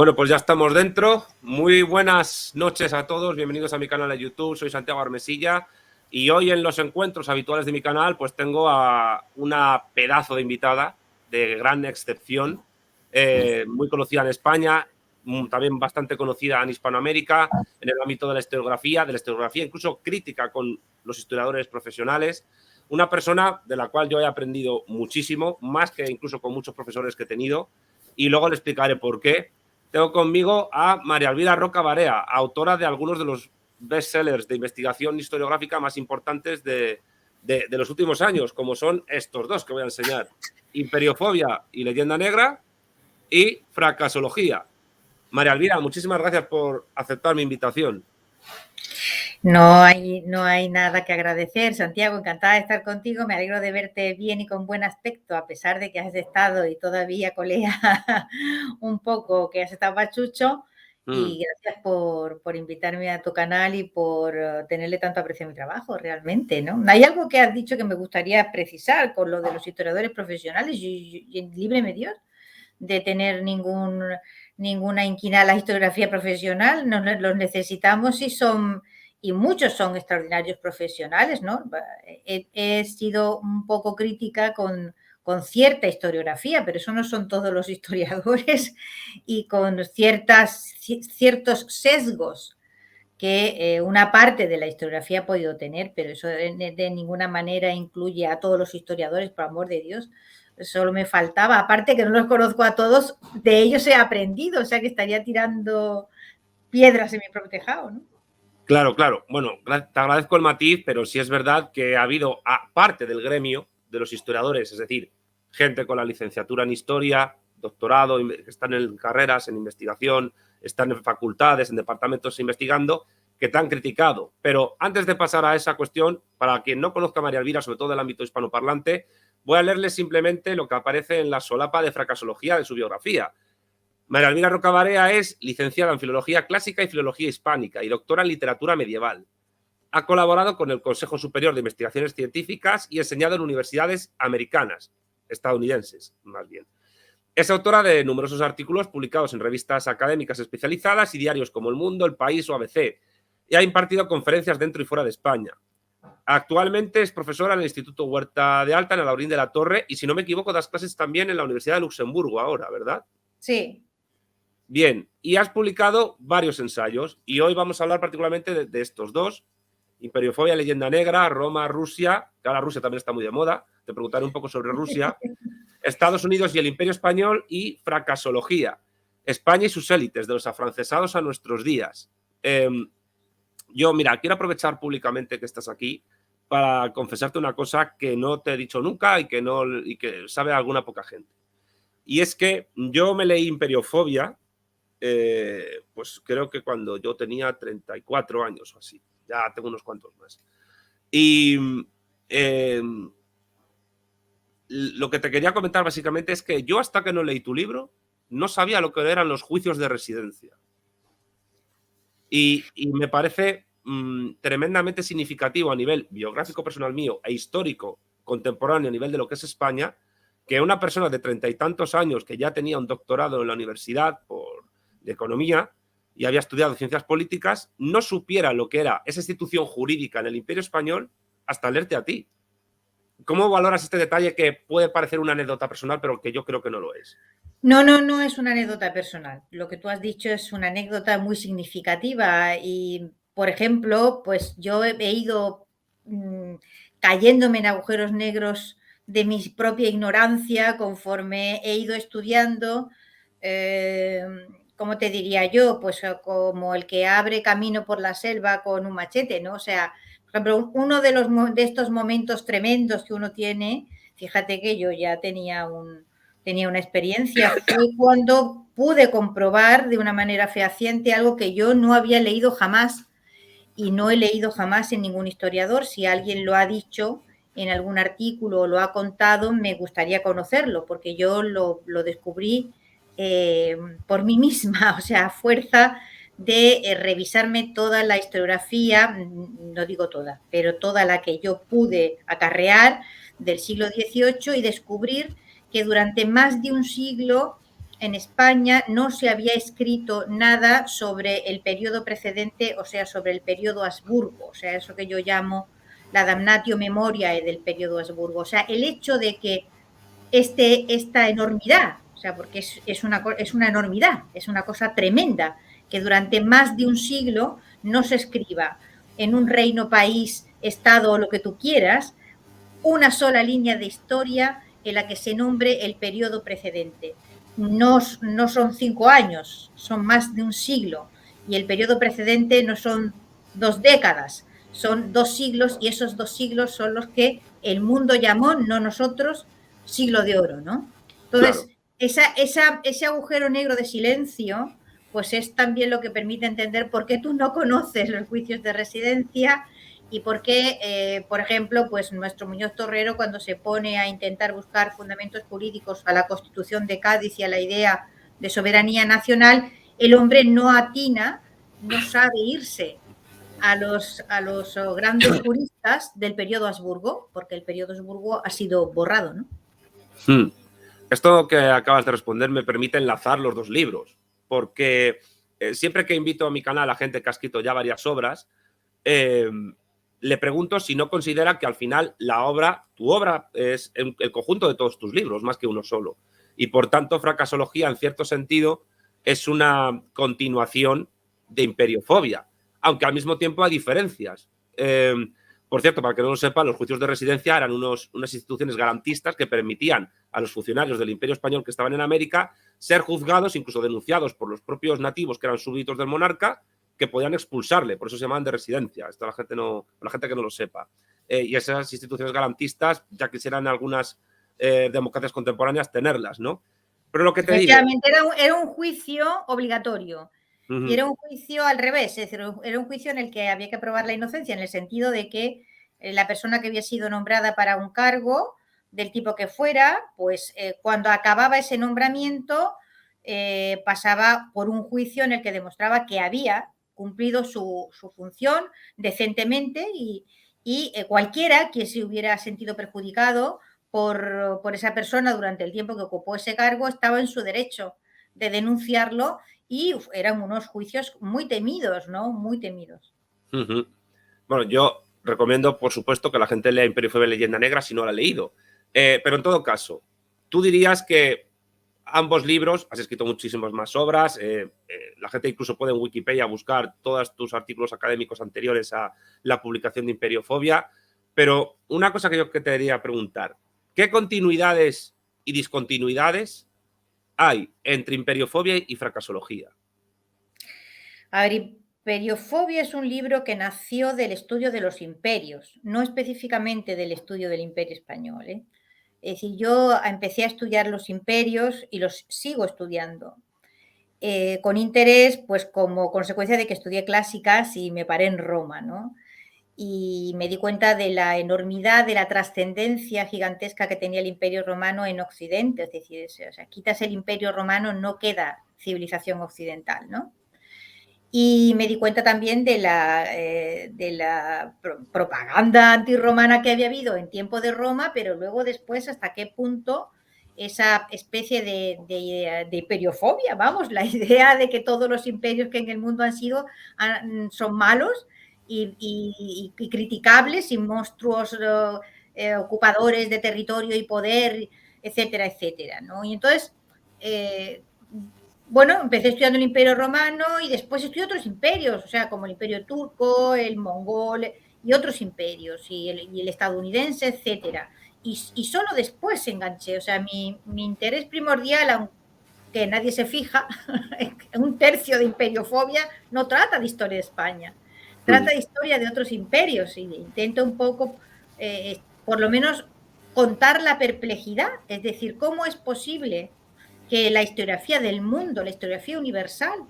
Bueno, pues ya estamos dentro. Muy buenas noches a todos. Bienvenidos a mi canal de YouTube. Soy Santiago Armesilla y hoy en los encuentros habituales de mi canal pues tengo a una pedazo de invitada de gran excepción, muy conocida en España, también bastante conocida en Hispanoamérica, en el ámbito de la historiografía, incluso crítica con los historiadores profesionales. Una persona de la cual yo he aprendido muchísimo, más que incluso con muchos profesores que he tenido, y luego le explicaré por qué. Tengo conmigo a María Elvira Roca Barea, autora de algunos de los bestsellers de investigación historiográfica más importantes de los últimos años, como son estos dos que voy a enseñar: Imperiofobia y Leyenda Negra y Fracasología. María Elvira, muchísimas gracias por aceptar mi invitación. No hay nada que agradecer, Santiago, encantada de estar contigo, me alegro de verte bien y con buen aspecto, a pesar de que has estado y todavía colea un poco, que has estado pachucho, y gracias por invitarme a tu canal y por tenerle tanto aprecio a mi trabajo, realmente, ¿no? Hay algo que has dicho que me gustaría precisar con lo de los historiadores profesionales, y líbreme Dios de tener ninguna inquina a la historiografía profesional, los necesitamos y muchos son extraordinarios profesionales, ¿no? He sido un poco crítica con cierta historiografía, pero eso no son todos los historiadores, y con ciertos sesgos que una parte de la historiografía ha podido tener, pero eso de ninguna manera incluye a todos los historiadores, por amor de Dios. Solo me faltaba, aparte que no los conozco a todos, de ellos he aprendido, o sea que estaría tirando piedras en mi propio tejado, ¿no? Claro, claro. Bueno, te agradezco el matiz, pero sí es verdad que ha habido, aparte del gremio de los historiadores, es decir, gente con la licenciatura en historia, doctorado, que están en carreras, en investigación, están en facultades, en departamentos investigando, que te han criticado. Pero antes de pasar a esa cuestión, para quien no conozca a María Elvira, sobre todo del ámbito hispanoparlante, voy a leerle simplemente lo que aparece en la solapa de Fracasología de su biografía. María Elvira Roca Barea es licenciada en Filología Clásica y Filología Hispánica y doctora en Literatura Medieval. Ha colaborado con el Consejo Superior de Investigaciones Científicas y enseñado en universidades americanas, estadounidenses más bien. Es autora de numerosos artículos publicados en revistas académicas especializadas y diarios como El Mundo, El País o ABC, y ha impartido conferencias dentro y fuera de España. Actualmente es profesora en el Instituto Huerta de Alta, en Alhaurín de la Torre, y si no me equivoco, das clases también en la Universidad de Luxemburgo ahora, ¿verdad? Sí. Bien, y has publicado varios ensayos, y hoy vamos a hablar particularmente de estos dos: Imperiofobia, Leyenda Negra, Roma, Rusia, que ahora Rusia también está muy de moda, te preguntaré un poco sobre Rusia, Estados Unidos y el Imperio Español, y Fracasología, España y sus élites, de los afrancesados a nuestros días. Yo, mira, quiero aprovechar públicamente que estás aquí para confesarte una cosa que no te he dicho nunca y que sabe alguna poca gente. Y es que yo me leí Imperiofobia, pues creo que cuando yo tenía 34 años o así. Ya tengo unos cuantos más. Y lo que te quería comentar básicamente es que yo, hasta que no leí tu libro, no sabía lo que eran los juicios de residencia. Y me parece tremendamente significativo a nivel biográfico personal mío e histórico contemporáneo a nivel de lo que es España, que una persona de 30 y tantos años, que ya tenía un doctorado en la universidad de economía y había estudiado ciencias políticas, no supiera lo que era esa institución jurídica en el Imperio Español hasta leerte a ti. ¿Cómo valoras este detalle, que puede parecer una anécdota personal, pero que yo creo que no lo es? No es una anécdota personal. Lo que tú has dicho es una anécdota muy significativa y, por ejemplo, pues yo he ido cayéndome en agujeros negros de mi propia ignorancia conforme he ido estudiando. ¿Cómo te diría yo? Pues como el que abre camino por la selva con un machete, ¿no? O sea, por ejemplo, uno de estos momentos tremendos que uno tiene, fíjate que yo ya tenía una experiencia, fue cuando pude comprobar de una manera fehaciente algo que yo no había leído jamás, y no he leído jamás en ningún historiador. Si alguien lo ha dicho en algún artículo o lo ha contado, me gustaría conocerlo, porque yo lo descubrí por mí misma, o sea, a fuerza de revisarme toda la historiografía, no digo toda, pero toda la que yo pude acarrear del siglo XVIII, y descubrir que durante más de un siglo en España no se había escrito nada sobre el periodo precedente, o sea, sobre el periodo Habsburgo, o sea, eso que yo llamo la damnatio memoriae del periodo Habsburgo. O sea, el hecho de que esta enormidad, o sea, porque es una enormidad, es una cosa tremenda, que durante más de un siglo no se escriba en un reino, país, estado o lo que tú quieras, una sola línea de historia en la que se nombre el periodo precedente. No son 5 años, son más de un siglo. Y el periodo precedente no son 2 décadas, son 2 siglos, y esos 2 siglos son los que el mundo llamó, no nosotros, siglo de oro, ¿no? Entonces, Claro. ese agujero negro de silencio, pues es también lo que permite entender por qué tú no conoces los juicios de residencia y por qué, por ejemplo, pues nuestro Muñoz Torrero, cuando se pone a intentar buscar fundamentos jurídicos a la Constitución de Cádiz y a la idea de soberanía nacional, el hombre no atina, no sabe irse a los grandes juristas del periodo Habsburgo, porque el periodo Habsburgo ha sido borrado, ¿no? Esto que acabas de responder me permite enlazar los dos libros, porque siempre que invito a mi canal a gente que ha escrito ya varias obras, le pregunto si no considera que al final tu obra es el conjunto de todos tus libros, más que uno solo. Y por tanto, Fracasología, en cierto sentido, es una continuación de Imperiofobia, aunque al mismo tiempo hay diferencias. Por cierto, para que no lo sepan, los juicios de residencia eran unas instituciones garantistas que permitían a los funcionarios del Imperio Español que estaban en América ser juzgados, incluso denunciados por los propios nativos que eran súbditos del monarca, que podían expulsarle. Por eso se llamaban de residencia. Esto la gente que no lo sepa. Y esas instituciones garantistas ya quisieran algunas democracias contemporáneas tenerlas, ¿no? Pero lo que te digo... Era un juicio obligatorio. Y era un juicio al revés, es decir, era un juicio en el que había que probar la inocencia, en el sentido de que la persona que había sido nombrada para un cargo, del tipo que fuera, pues cuando acababa ese nombramiento, pasaba por un juicio en el que demostraba que había cumplido su función decentemente y cualquiera que se hubiera sentido perjudicado por esa persona durante el tiempo que ocupó ese cargo estaba en su derecho de denunciarlo. Y eran unos juicios muy temidos, ¿no? Muy temidos. Bueno, yo recomiendo, por supuesto, que la gente lea Imperiofobia y Leyenda Negra si no la ha leído. Pero en todo caso, tú dirías que ambos libros, has escrito muchísimas más obras, la gente incluso puede en Wikipedia buscar todos tus artículos académicos anteriores a la publicación de Imperiofobia, pero una cosa que yo te quería preguntar, ¿qué continuidades y discontinuidades hay entre Imperiofobia y Fracasología? A ver, Imperiofobia es un libro que nació del estudio de los imperios, no específicamente del estudio del Imperio Español, ¿eh? Es decir, yo empecé a estudiar los imperios y los sigo estudiando. Con interés, pues como consecuencia de que estudié clásicas y me paré en Roma, ¿no? Y me di cuenta de la enormidad, de la trascendencia gigantesca que tenía el Imperio Romano en Occidente. Es decir, o sea, quitas el Imperio Romano, no queda civilización occidental, ¿no? Y me di cuenta también de la propaganda antirromana que había habido en tiempo de Roma, pero luego después hasta qué punto esa especie de imperiofobia, vamos, la idea de que todos los imperios que en el mundo han sido son malos y criticables y monstruos ocupadores de territorio y poder, etcétera, etcétera, ¿no? Y entonces, bueno, empecé estudiando el Imperio Romano y después estudié otros imperios, o sea, como el Imperio Turco, el Mongol y otros imperios, y el estadounidense, etcétera. Y solo después enganché, o sea, mi interés primordial, aunque nadie se fija, un tercio de imperiofobia no trata de historia de España, trata de historia de otros imperios y intento un poco, por lo menos, contar la perplejidad, es decir, cómo es posible que la historiografía del mundo, la historiografía universal,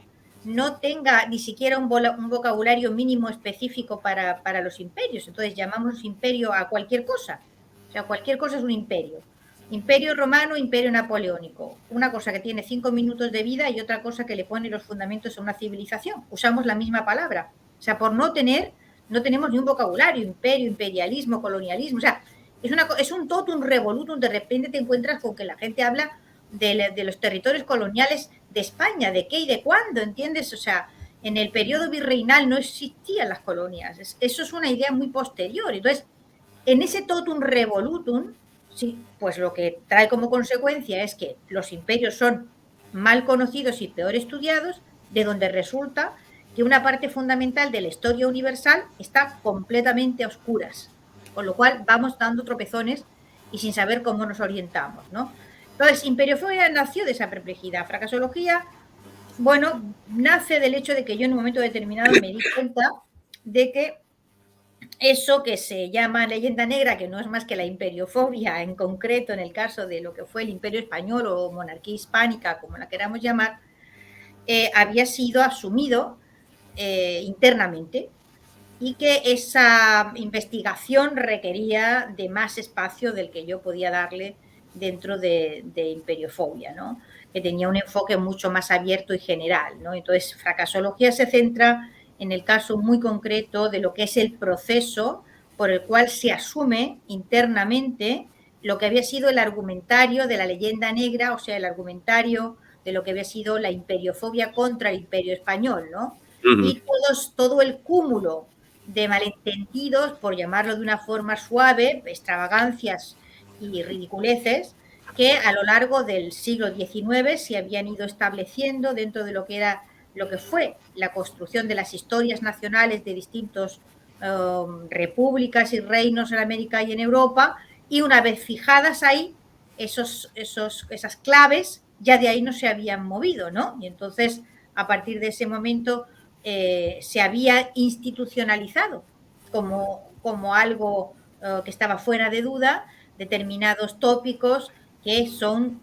no tenga ni siquiera un vocabulario mínimo específico para los imperios. Entonces llamamos imperio a cualquier cosa. O sea, cualquier cosa es un imperio. Imperio romano, imperio napoleónico. Una cosa que tiene 5 minutos de vida y otra cosa que le pone los fundamentos a una civilización. Usamos la misma palabra. O sea, por no tenemos ni un vocabulario. Imperio, imperialismo, colonialismo. O sea, es un totum revolutum. De repente te encuentras con que la gente habla de los territorios coloniales de España, de qué y de cuándo, ¿entiendes? O sea, en el periodo virreinal no existían las colonias, eso es una idea muy posterior. Entonces, en ese totum revolutum, sí, pues lo que trae como consecuencia es que los imperios son mal conocidos y peor estudiados, de donde resulta que una parte fundamental de la historia universal está completamente a oscuras, con lo cual vamos dando tropezones y sin saber cómo nos orientamos, ¿no? Entonces, imperiofobia nació de esa perplejidad. Fracasología, bueno, nace del hecho de que yo en un momento determinado me di cuenta de que eso que se llama leyenda negra, que no es más que la imperiofobia, en concreto en el caso de lo que fue el Imperio Español o monarquía hispánica, como la queramos llamar, había sido asumido internamente y que esa investigación requería de más espacio del que yo podía darle dentro de imperiofobia, ¿no? Que tenía un enfoque mucho más abierto y general, ¿no? Entonces, fracasología se centra en el caso muy concreto de lo que es el proceso por el cual se asume internamente lo que había sido el argumentario de la leyenda negra, o sea, el argumentario de lo que había sido la imperiofobia contra el imperio español, ¿no? Y todo el cúmulo de malentendidos, por llamarlo de una forma suave, extravagancias y ridiculeces, que a lo largo del siglo XIX se habían ido estableciendo dentro de lo que era lo que fue la construcción de las historias nacionales de distintos repúblicas y reinos en América y en Europa, y una vez fijadas ahí, esas claves ya de ahí no se habían movido, ¿no? Y entonces, a partir de ese momento, se había institucionalizado como algo que estaba fuera de duda, determinados tópicos que son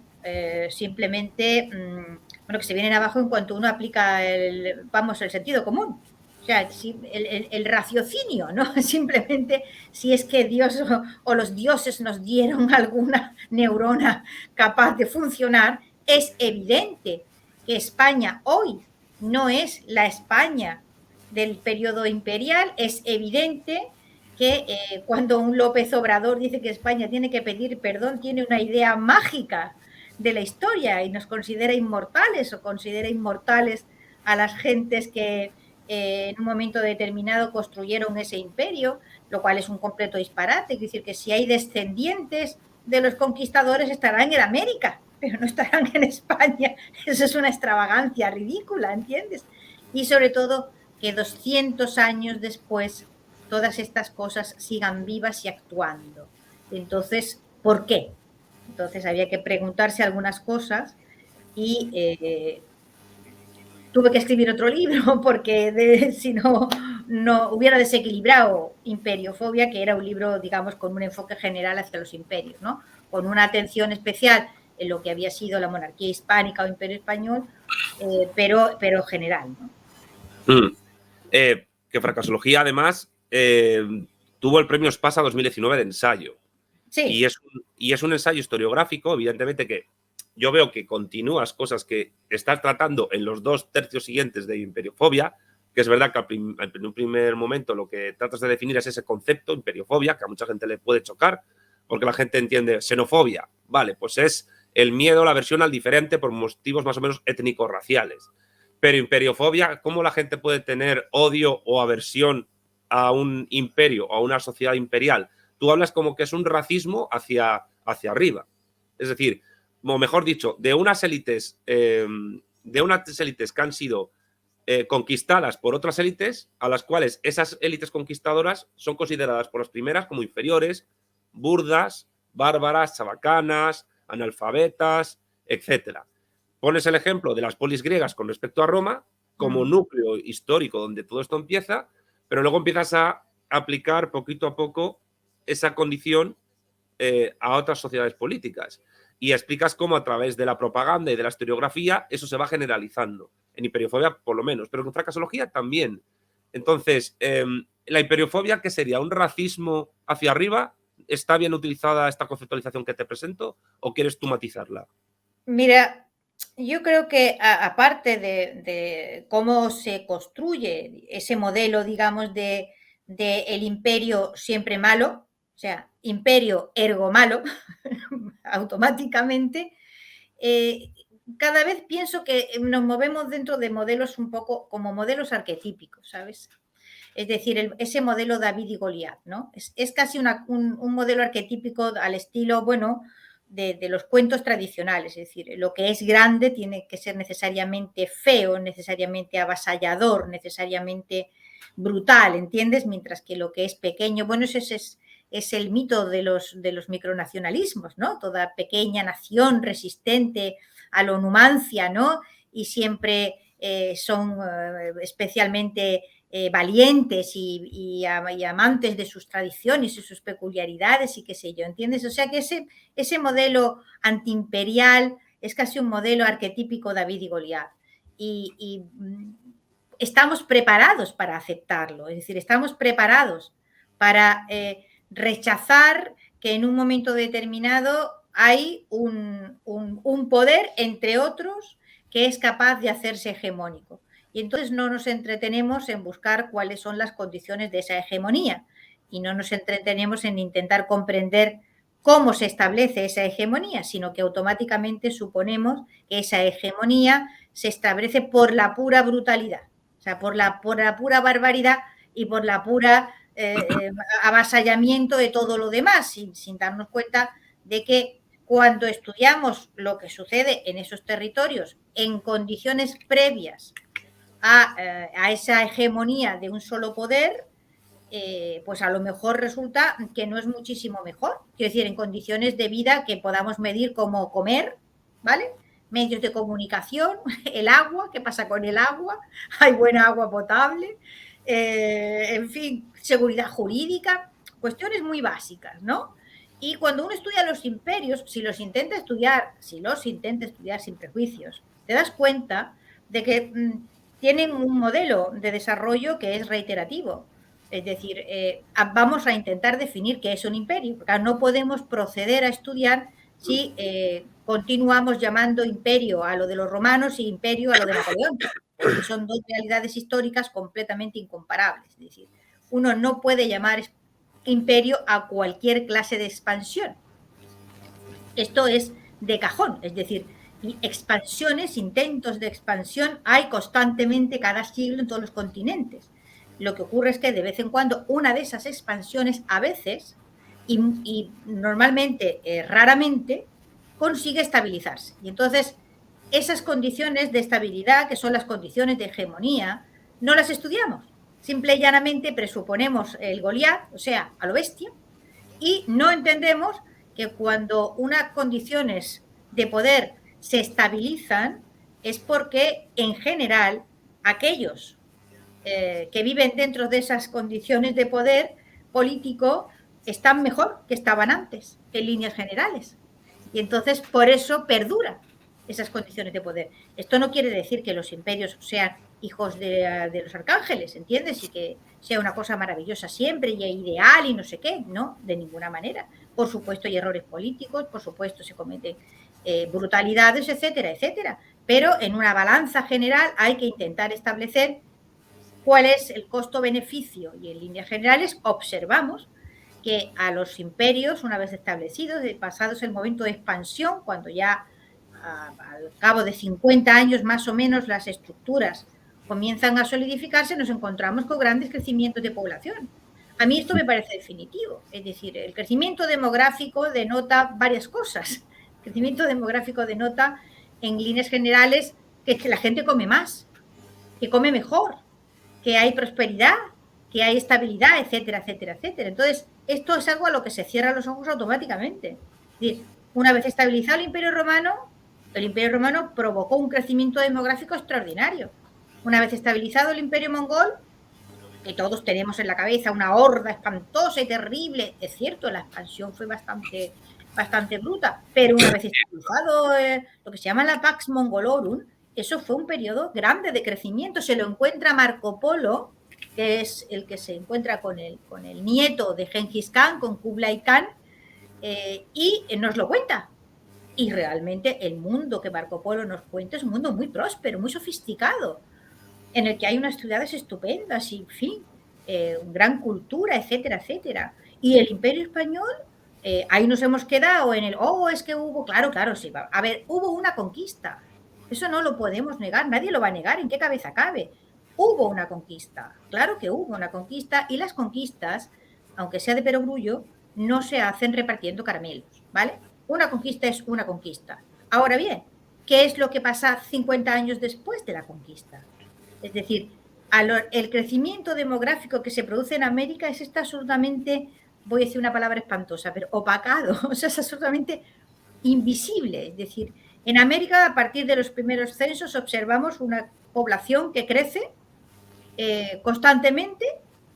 simplemente, bueno, que se vienen abajo en cuanto uno aplica el sentido común. O sea, el raciocinio, ¿no? Simplemente si es que Dios o los dioses nos dieron alguna neurona capaz de funcionar, es evidente que España hoy no es la España del periodo imperial. Es evidente que cuando un López Obrador dice que España tiene que pedir perdón, tiene una idea mágica de la historia y nos considera inmortales o considera inmortales a las gentes que en un momento determinado construyeron ese imperio, lo cual es un completo disparate. Es decir, que si hay descendientes de los conquistadores estarán en América, pero no estarán en España. Eso es una extravagancia ridícula, ¿entiendes? Y sobre todo que 200 años después todas estas cosas sigan vivas y actuando. Entonces, ¿por qué? Entonces había que preguntarse algunas cosas y tuve que escribir otro libro porque si no, no hubiera desequilibrado Imperiofobia, que era un libro, digamos, con un enfoque general hacia los imperios, ¿no? Con una atención especial en lo que había sido la monarquía hispánica o imperio español, pero general, ¿no? Que Fracasología, además, tuvo el premio Espasa 2019 de ensayo. Sí. Y es un ensayo historiográfico, evidentemente, que yo veo que continúas cosas que estás tratando en los 2 tercios siguientes de Imperiofobia, que es verdad que en un primer momento lo que tratas de definir es ese concepto, imperiofobia, que a mucha gente le puede chocar, porque la gente entiende xenofobia. Vale, pues es el miedo, la aversión al diferente por motivos más o menos étnico-raciales. Pero imperiofobia, ¿cómo la gente puede tener odio o aversión a un imperio o a una sociedad imperial? Tú hablas como que es un racismo hacia arriba. Es decir, o mejor dicho, de unas élites que han sido conquistadas por otras élites, a las cuales esas élites conquistadoras son consideradas por las primeras como inferiores, burdas, bárbaras, chabacanas, analfabetas, etc. Pones el ejemplo de las polis griegas con respecto a Roma como núcleo histórico donde todo esto empieza, pero luego empiezas a aplicar poquito a poco esa condición a otras sociedades políticas. Y explicas cómo a través de la propaganda y de la historiografía eso se va generalizando. En imperiofobia, por lo menos, pero en fracasología también. Entonces, la imperiofobia, ¿qué sería? ¿Un racismo hacia arriba? ¿Está bien utilizada esta conceptualización que te presento o quieres tú matizarla? Mira, yo creo que aparte de cómo se construye ese modelo, digamos, de el imperio siempre malo, o sea, imperio ergo malo, automáticamente, cada vez pienso que nos movemos dentro de modelos un poco como modelos arquetípicos, ¿sabes? Es decir, ese modelo David y Goliat, ¿no? Es casi un modelo arquetípico al estilo, bueno, de los cuentos tradicionales. Es decir, lo que es grande tiene que ser necesariamente feo, necesariamente avasallador, necesariamente brutal, ¿entiendes? Mientras que lo que es pequeño, bueno, ese es el mito de los micronacionalismos, ¿no? Toda pequeña nación resistente a la numancia, ¿no? Y siempre son especialmente valientes y amantes de sus tradiciones y sus peculiaridades y qué sé yo, ¿entiendes? O sea que ese modelo antiimperial es casi un modelo arquetípico David y Goliat. Y estamos preparados para aceptarlo, es decir, estamos preparados para rechazar que en un momento determinado hay un poder, entre otros, que es capaz de hacerse hegemónico. Y entonces no nos entretenemos en buscar cuáles son las condiciones de esa hegemonía y no nos entretenemos en intentar comprender cómo se establece esa hegemonía, sino que automáticamente suponemos que esa hegemonía se establece por la pura brutalidad, o sea, por la pura barbaridad y por la pura avasallamiento de todo lo demás, sin darnos cuenta de que cuando estudiamos lo que sucede en esos territorios en condiciones previas a esa hegemonía de un solo poder, pues a lo mejor resulta que no es muchísimo mejor. Quiero decir, en condiciones de vida que podamos medir como comer, ¿vale? Medios de comunicación, el agua, ¿qué pasa con el agua? ¿Hay buena agua potable? En fin, seguridad jurídica, cuestiones muy básicas, ¿no? Y cuando uno estudia los imperios, si los intenta estudiar sin prejuicios, te das cuenta de que tienen un modelo de desarrollo que es reiterativo. Es decir, vamos a intentar definir qué es un imperio, porque no podemos proceder a estudiar si continuamos llamando imperio a lo de los romanos y imperio a lo de Napoleón, porque son dos realidades históricas completamente incomparables. Es decir, uno no puede llamar imperio a cualquier clase de expansión. Esto es de cajón, es decir, expansiones, intentos de expansión hay constantemente cada siglo en todos los continentes. Lo que ocurre es que de vez en cuando una de esas expansiones a veces y normalmente, raramente, consigue estabilizarse. Y entonces esas condiciones de estabilidad, que son las condiciones de hegemonía, no las estudiamos. Simple y llanamente presuponemos el Goliat, o sea, a lo bestia, y no entendemos que cuando unas condiciones de poder se estabilizan es porque en general aquellos que viven dentro de esas condiciones de poder político están mejor que estaban antes, en líneas generales. Y entonces por eso perdura esas condiciones de poder. Esto no quiere decir que los imperios sean hijos de los arcángeles, ¿entiendes? Y que sea una cosa maravillosa siempre y ideal y no sé qué, no, de ninguna manera. Por supuesto hay errores políticos, por supuesto se cometen brutalidades, etcétera, etcétera. Pero en una balanza general hay que intentar establecer cuál es el costo-beneficio y en líneas generales observamos que a los imperios, una vez establecidos, pasados el momento de expansión, cuando ya al cabo de 50 años más o menos las estructuras comienzan a solidificarse, nos encontramos con grandes crecimientos de población. A mí esto me parece definitivo, es decir, el crecimiento demográfico denota varias cosas. El crecimiento demográfico denota, en líneas generales, que la gente come más, que come mejor, que hay prosperidad, que hay estabilidad, etcétera, etcétera, etcétera. Entonces, esto es algo a lo que se cierran los ojos automáticamente. Es decir, una vez estabilizado el Imperio Romano provocó un crecimiento demográfico extraordinario. Una vez estabilizado el Imperio Mongol, que todos tenemos en la cabeza una horda espantosa y terrible, es cierto, la expansión fue bastante bruta, pero una vez estabilizado lo que se llama la Pax Mongolorum, eso fue un periodo grande de crecimiento. Se lo encuentra Marco Polo, que es el que se encuentra con el nieto de Gengis Khan, con Kublai Khan, y nos lo cuenta. Y realmente el mundo que Marco Polo nos cuenta es un mundo muy próspero, muy sofisticado, en el que hay unas ciudades estupendas y, en fin, gran cultura, etcétera, etcétera. Y el Imperio Español ahí nos hemos quedado en el, es que hubo, claro, sí. A ver, hubo una conquista. Eso no lo podemos negar, nadie lo va a negar, ¿en qué cabeza cabe? Hubo una conquista, claro que hubo una conquista, y las conquistas, aunque sea de perogrullo, no se hacen repartiendo caramelos, ¿vale? Una conquista es una conquista. Ahora bien, ¿qué es lo que pasa 50 años después de la conquista? Es decir, el crecimiento demográfico que se produce en América está absolutamente, voy a decir una palabra espantosa, pero opacado, o sea, es absolutamente invisible. Es decir, en América, a partir de los primeros censos, observamos una población que crece constantemente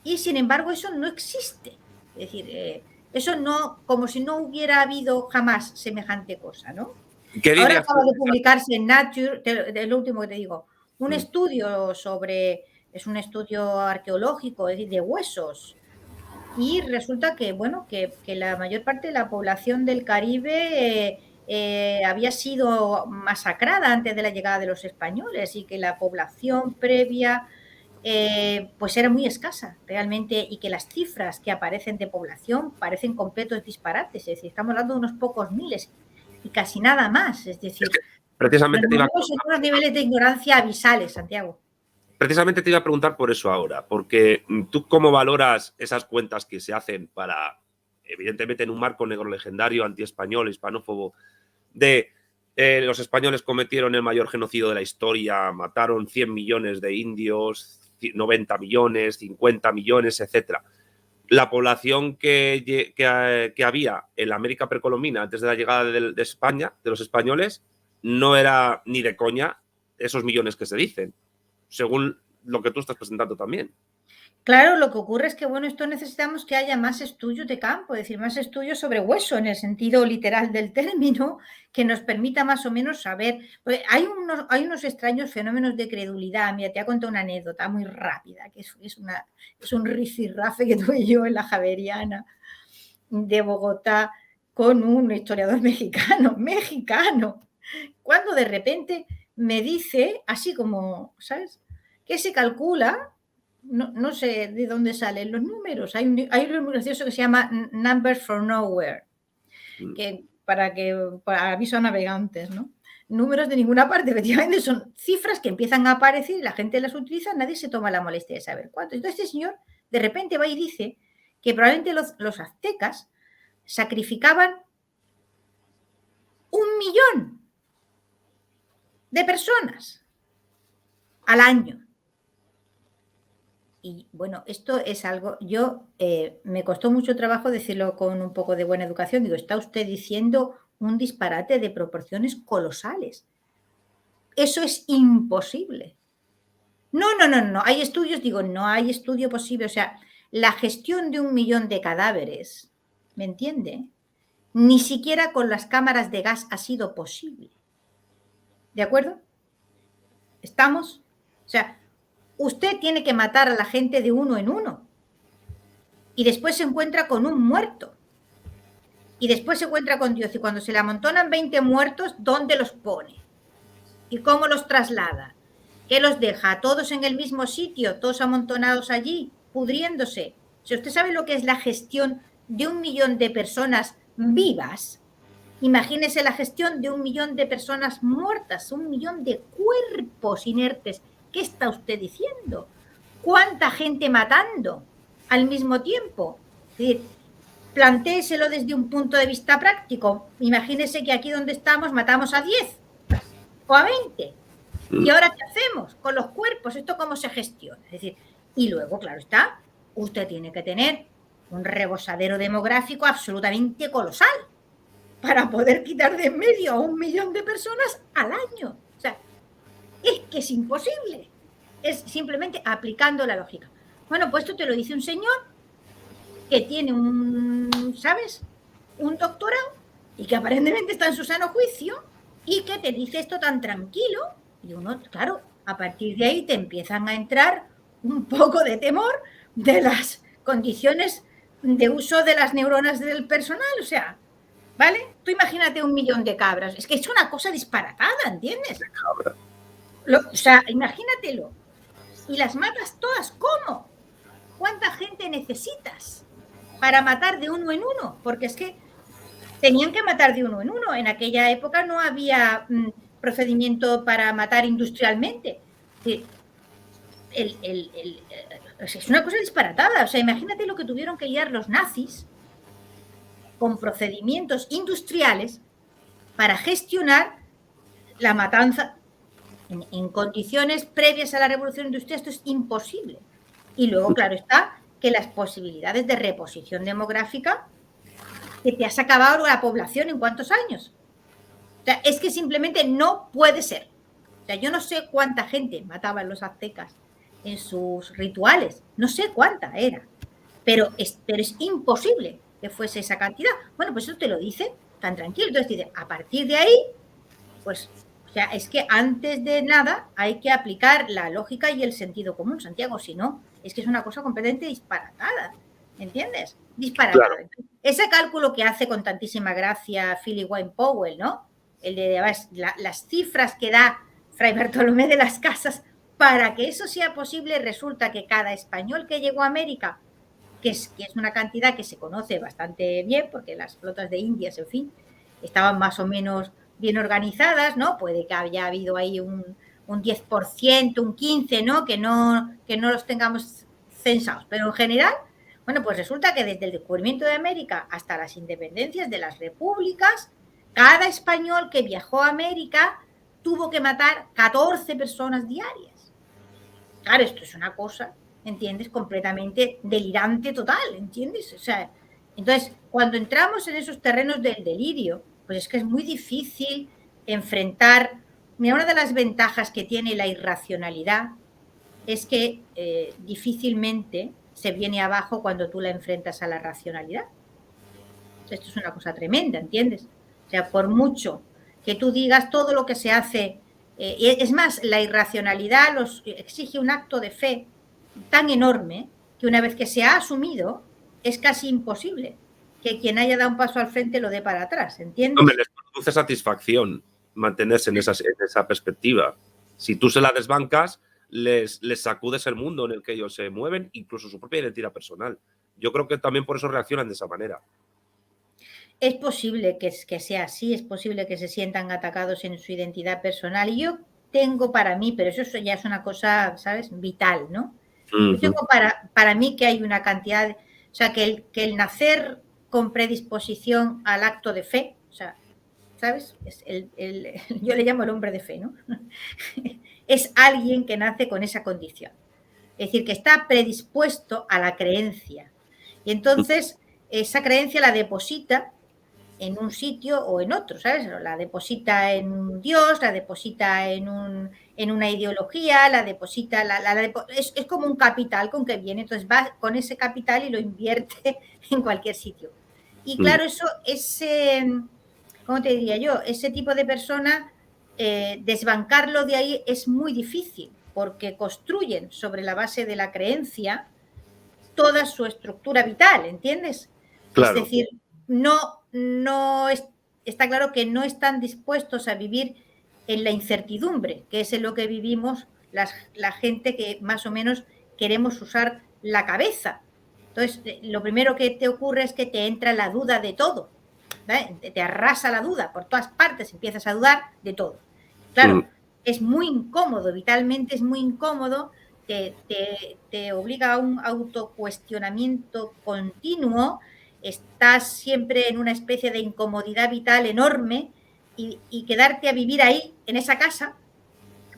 y, sin embargo, eso no existe. Es decir, eso no, como si no hubiera habido jamás semejante cosa, ¿no? Ahora acaba de publicarse en Nature, el último que te digo, un estudio sobre, es un estudio arqueológico, es decir, de huesos, y resulta que, bueno, que la mayor parte de la población del Caribe había sido masacrada antes de la llegada de los españoles, y que la población previa pues era muy escasa realmente, y que las cifras que aparecen de población parecen completos disparates. Es decir, estamos hablando de unos pocos miles y casi nada más. Es decir, precisamente son unos niveles de ignorancia abisales, Santiago. Precisamente te iba a preguntar por eso ahora, porque tú cómo valoras esas cuentas que se hacen para, evidentemente en un marco negro legendario, antiespañol, hispanófobo, de los españoles cometieron el mayor genocidio de la historia, mataron 100 millones de indios, 90 millones, 50 millones, etc. La población que había en la América precolombina antes de la llegada de España, de los españoles, no era ni de coña esos millones que se dicen, según lo que tú estás presentando también. Claro, lo que ocurre es que, bueno, esto necesitamos que haya más estudios de campo, es decir, más estudios sobre hueso, en el sentido literal del término, que nos permita más o menos saber. Hay unos extraños fenómenos de credulidad. Mira, te voy a contar una anécdota muy rápida, que es un rifirrafe que tuve yo en la Javeriana de Bogotá con un historiador mexicano, cuando de repente me dice, así como, ¿sabes?, que se calcula. No sé de dónde salen los números. Hay un libro muy gracioso que se llama Numbers for Nowhere, que para aviso a navegantes, ¿no? Números de ninguna parte, efectivamente son cifras que empiezan a aparecer y la gente las utiliza, nadie se toma la molestia de saber cuánto. Entonces este señor de repente va y dice que probablemente los aztecas sacrificaban 1 millón de personas al año. Y bueno, esto es algo, me costó mucho trabajo decirlo con un poco de buena educación. Digo, está usted diciendo un disparate de proporciones colosales. Eso es imposible. No. Hay estudios, no hay estudio posible. O sea, la gestión de 1 millón de cadáveres, ¿me entiende? Ni siquiera con las cámaras de gas ha sido posible. ¿De acuerdo? ¿Estamos? O sea, usted tiene que matar a la gente de uno en uno. Y después se encuentra con un muerto. Y después se encuentra con Dios. Y cuando se le amontonan 20 muertos, ¿dónde los pone? ¿Y cómo los traslada? ¿Qué los deja? ¿A todos en el mismo sitio? ¿Todos amontonados allí? Pudriéndose. Si usted sabe lo que es la gestión de 1 millón de personas vivas, imagínese la gestión de 1 millón de personas muertas, 1 millón de cuerpos inertes. ¿Qué está usted diciendo? ¿Cuánta gente matando al mismo tiempo? Es decir, plantéeselo desde un punto de vista práctico. Imagínese que aquí donde estamos matamos a 10 o a 20. ¿Y ahora qué hacemos con los cuerpos? ¿Esto cómo se gestiona? Es decir, y luego, claro está, usted tiene que tener un rebosadero demográfico absolutamente colosal para poder quitar de en medio a 1 millón de personas al año. O sea, es que es imposible. Es simplemente aplicando la lógica. Bueno, pues esto te lo dice un señor que tiene ¿sabes?, un doctorado y que aparentemente está en su sano juicio y que te dice esto tan tranquilo. Y uno, claro, a partir de ahí te empiezan a entrar un poco de temor de las condiciones de uso de las neuronas del personal. O sea, ¿vale? Tú imagínate 1 millón de cabras. Es que es una cosa disparatada, ¿entiendes? De cabra. O sea, imagínatelo. Y las matas todas, ¿cómo? ¿Cuánta gente necesitas para matar de uno en uno? Porque es que Tenían que matar de uno en uno. En aquella época no había procedimiento para matar industrialmente. Es una cosa disparatada. O sea, imagínate lo que tuvieron que lidiar los nazis con procedimientos industriales para gestionar la matanza en condiciones previas a la revolución industrial. Esto es imposible. Y luego, claro está, que las posibilidades de reposición demográfica, que te has acabado la población en cuántos años. O sea, es que simplemente no puede ser. O sea, yo no sé cuánta gente mataban los aztecas en sus rituales, no sé cuánta era, pero es imposible que fuese esa cantidad. Bueno, pues eso te lo dice tan tranquilo. Entonces dice, a partir de ahí, pues, o sea, es que antes de nada hay que aplicar la lógica y el sentido común, Santiago, si no, es que es una cosa completamente disparatada, ¿entiendes? Disparatada. Claro. Ese cálculo que hace con tantísima gracia Philip Wayne Powell, ¿no? El de las cifras que da Fray Bartolomé de las Casas, para que eso sea posible, resulta que cada español que llegó a América, que es una cantidad que se conoce bastante bien, porque las flotas de Indias, en fin, estaban más o menos bien organizadas, ¿no? Puede que haya habido ahí un 10%, un 15%, ¿no? Que no los tengamos censados, pero en general, bueno, pues resulta que desde el descubrimiento de América hasta las independencias de las repúblicas, cada español que viajó a América tuvo que matar 14 personas diarias. Claro, esto es una cosa, ¿entiendes? Completamente delirante total, ¿entiendes? O sea, entonces, cuando entramos en esos terrenos del delirio, pues es que es muy difícil enfrentar. Mira, una de las ventajas que tiene la irracionalidad es que difícilmente se viene abajo cuando tú la enfrentas a la racionalidad. Esto es una cosa tremenda, ¿entiendes? O sea, por mucho que tú digas todo lo que se hace, es más, la irracionalidad exige un acto de fe tan enorme que una vez que se ha asumido, es casi imposible que quien haya dado un paso al frente lo dé para atrás, ¿entiendes? Hombre, les produce satisfacción mantenerse en esa perspectiva. Si tú se la desbancas, les sacudes el mundo en el que ellos se mueven, incluso su propia identidad personal. Yo creo que también por eso reaccionan de esa manera. Es posible que sea así, es posible que se sientan atacados en su identidad personal. Y yo tengo para mí, pero eso ya es una cosa, ¿sabes? Vital, ¿no? Yo tengo para mí que hay una cantidad, o sea, que el nacer con predisposición al acto de fe, o sea, ¿sabes? Yo le llamo el hombre de fe, ¿no? Es alguien que nace con esa condición. Es decir, que está predispuesto a la creencia. Y entonces esa creencia la deposita en un sitio o en otro, ¿sabes? La deposita en un Dios, la deposita en una ideología, la deposita, es como un capital con que viene, entonces va con ese capital y lo invierte en cualquier sitio. Y claro, eso, ¿cómo te diría yo? Ese tipo de persona, desbancarlo de ahí es muy difícil, porque construyen sobre la base de la creencia toda su estructura vital, ¿entiendes? Claro. Es decir, está claro que no están dispuestos a vivir en la incertidumbre, que es en lo que vivimos la gente que más o menos queremos usar la cabeza. Entonces, lo primero que te ocurre es que te entra la duda de todo, ¿vale? Te arrasa la duda por todas partes, empiezas a dudar de todo. Claro, es muy incómodo, vitalmente es muy incómodo, te obliga a un autocuestionamiento continuo, estás siempre en una especie de incomodidad vital enorme y quedarte a vivir ahí, en esa casa,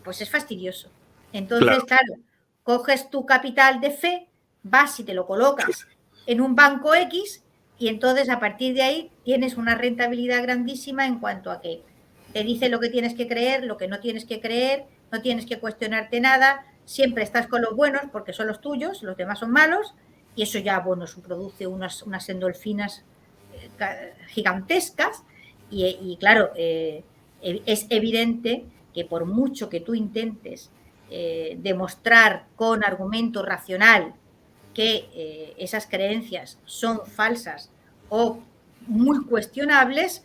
pues es fastidioso. Entonces, claro, coges tu capital de fe, vas y te lo colocas en un banco X y entonces a partir de ahí tienes una rentabilidad grandísima en cuanto a que te dice lo que tienes que creer, lo que no tienes que creer, no tienes que cuestionarte nada, siempre estás con los buenos porque son los tuyos, los demás son malos, y eso ya, bueno, eso produce unas endorfinas gigantescas y claro, es evidente que por mucho que tú intentes demostrar con argumento racional que esas creencias son falsas o muy cuestionables,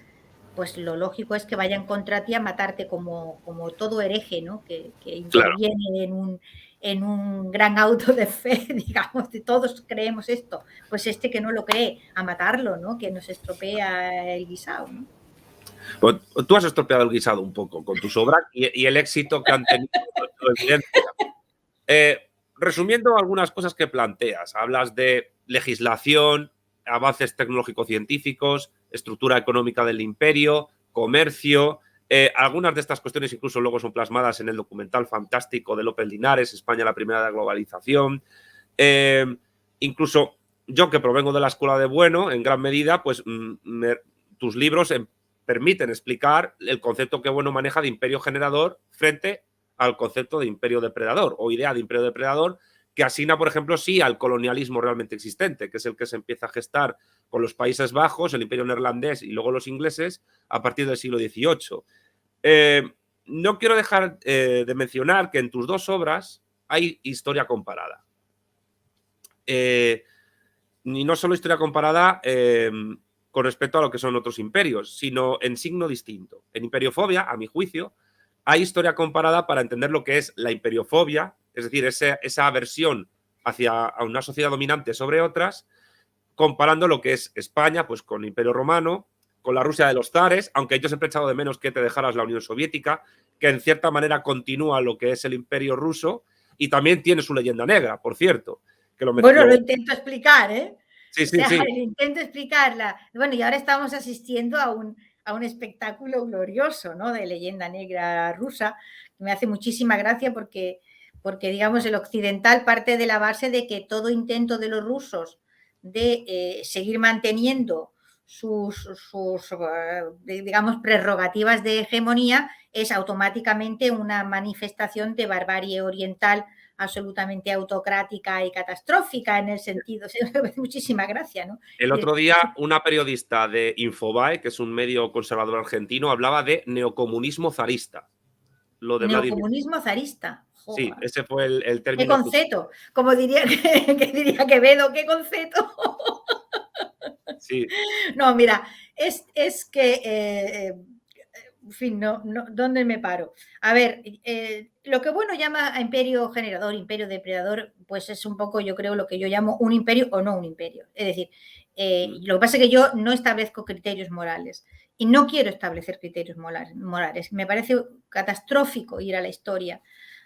pues lo lógico es que vayan contra ti a matarte como todo hereje, ¿no? Que interviene en un gran auto de fe, digamos, de todos creemos esto, pues que no lo cree, a matarlo, ¿no? Que nos estropea el guisado, ¿no? Pues tú has estropeado el guisado un poco con tu obras y el éxito que han tenido lo evidencia. Resumiendo algunas cosas que planteas, hablas de legislación, avances tecnológico-científicos, estructura económica del imperio, comercio. Algunas de estas cuestiones incluso luego son plasmadas en el documental fantástico de López Linares, España, la primera de la globalización. Incluso yo, que provengo de la escuela de Bueno, en gran medida, pues tus libros permiten explicar el concepto que Bueno maneja de imperio generador frente al concepto de imperio depredador o idea de imperio depredador, que asigna, por ejemplo, sí al colonialismo realmente existente, que es el que se empieza a gestar con los Países Bajos, el imperio neerlandés y luego los ingleses a partir del siglo XVIII. No quiero dejar de mencionar que en tus dos obras hay historia comparada. Y no solo historia comparada con respecto a lo que son otros imperios, sino en signo distinto. En Imperiofobia, a mi juicio, hay historia comparada para entender lo que es la imperiofobia, es decir, esa aversión hacia una sociedad dominante sobre otras, comparando lo que es España pues, con el Imperio Romano, con la Rusia de los zares, aunque yo siempre he echado de menos que te dejaras la Unión Soviética, que en cierta manera continúa lo que es el Imperio ruso y también tiene su leyenda negra, por cierto. Que bueno, lo intento explicar, ¿eh? Sí, sí, o sea, sí. intento explicarla. Bueno, y ahora estamos asistiendo a un espectáculo glorioso, ¿no? De leyenda negra rusa. Me hace muchísima gracia porque, digamos, el occidental parte de la base de que todo intento de los rusos de seguir manteniendo sus digamos, prerrogativas de hegemonía es automáticamente una manifestación de barbarie oriental absolutamente autocrática y catastrófica en el sentido, muchísima gracia, ¿no? El otro día una periodista de Infobae, que es un medio conservador argentino, hablaba de neocomunismo zarista. Lo de neocomunismo zarista. Joder. Sí, ese fue el término. ¿Qué concepto? Como diría, diría Quevedo, ¿qué concepto? Sí. No, mira, es que en fin, ¿dónde me paro? A ver, lo que Bueno llama a imperio generador, imperio depredador, pues es un poco, yo creo, lo que yo llamo un imperio o no un imperio. Es decir, lo que pasa es que yo no establezco criterios morales y no quiero establecer criterios morales. Me parece catastrófico ir a la historia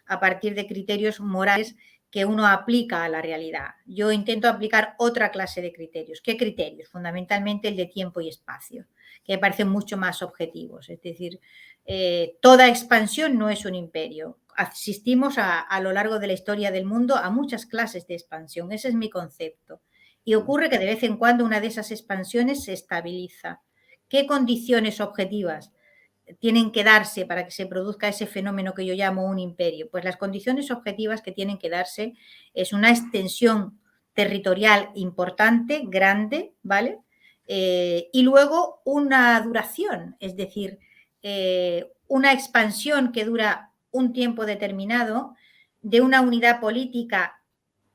a partir de criterios morales que uno aplica a la realidad. Yo intento aplicar otra clase de criterios. ¿Qué criterios? Fundamentalmente el de tiempo y espacio, que me parecen mucho más objetivos. Es decir, toda expansión no es un imperio. Asistimos a lo largo de la historia del mundo a muchas clases de expansión. Ese es mi concepto. Y ocurre que de vez en cuando una de esas expansiones se estabiliza. ¿Qué condiciones objetivas tienen que darse para que se produzca ese fenómeno que yo llamo un imperio? Pues las condiciones objetivas que tienen que darse es una extensión territorial importante, grande, ¿vale? Y luego una duración, es decir, una expansión que dura un tiempo determinado de una unidad política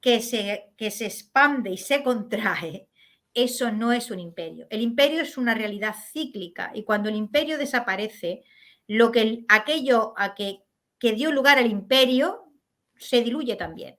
que se expande y se contrae. Eso no es un imperio. El imperio es una realidad cíclica y cuando el imperio desaparece, aquello a que dio lugar al imperio se diluye también.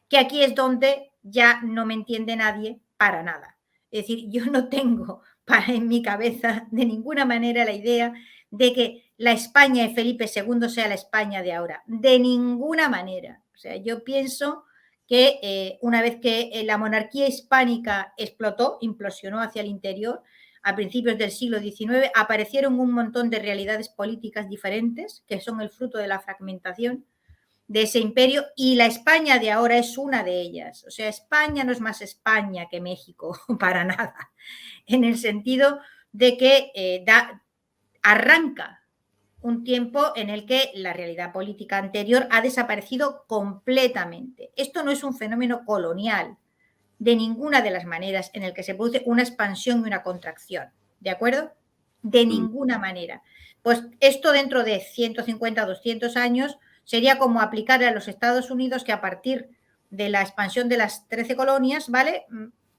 Que aquí es donde ya no me entiende nadie para nada. Es decir, yo no tengo en mi cabeza de ninguna manera la idea de que la España de Felipe II sea la España de ahora. De ninguna manera. O sea, yo pienso que una vez que la monarquía hispánica explotó, implosionó hacia el interior, a principios del siglo XIX, aparecieron un montón de realidades políticas diferentes, que son el fruto de la fragmentación de ese imperio, y la España de ahora es una de ellas. O sea, España no es más España que México, para nada, en el sentido de que arranca un tiempo en el que la realidad política anterior ha desaparecido completamente. Esto no es un fenómeno colonial, de ninguna de las maneras en el que se produce una expansión y una contracción, ¿de acuerdo? De ninguna manera. Pues esto dentro de 150 o 200 años sería como aplicar a los Estados Unidos que a partir de la expansión de las 13 colonias, ¿vale?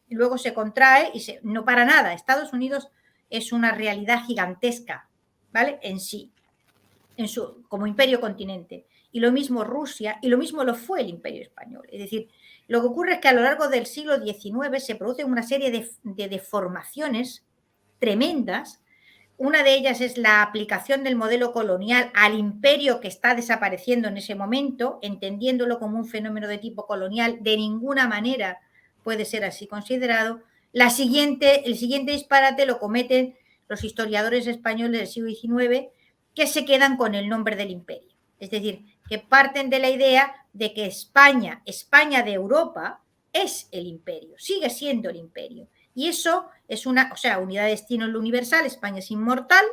Luego se contrae y no para nada. Estados Unidos es una realidad gigantesca, ¿vale? En sí, como imperio continente. y lo mismo Rusia, y lo mismo lo fue el Imperio Español. Es decir, lo que ocurre es que a lo largo del siglo XIX se producen una serie de deformaciones tremendas. Una de ellas es la aplicación del modelo colonial al imperio que está desapareciendo en ese momento, entendiéndolo como un fenómeno de tipo colonial. De ninguna manera puede ser así considerado. El siguiente disparate lo cometen los historiadores españoles del siglo XIX, que se quedan con el nombre del imperio. Es decir, que parten de la idea de que España de Europa, es el imperio, sigue siendo el imperio. Y eso es unidad de destino en lo universal. España es inmortal,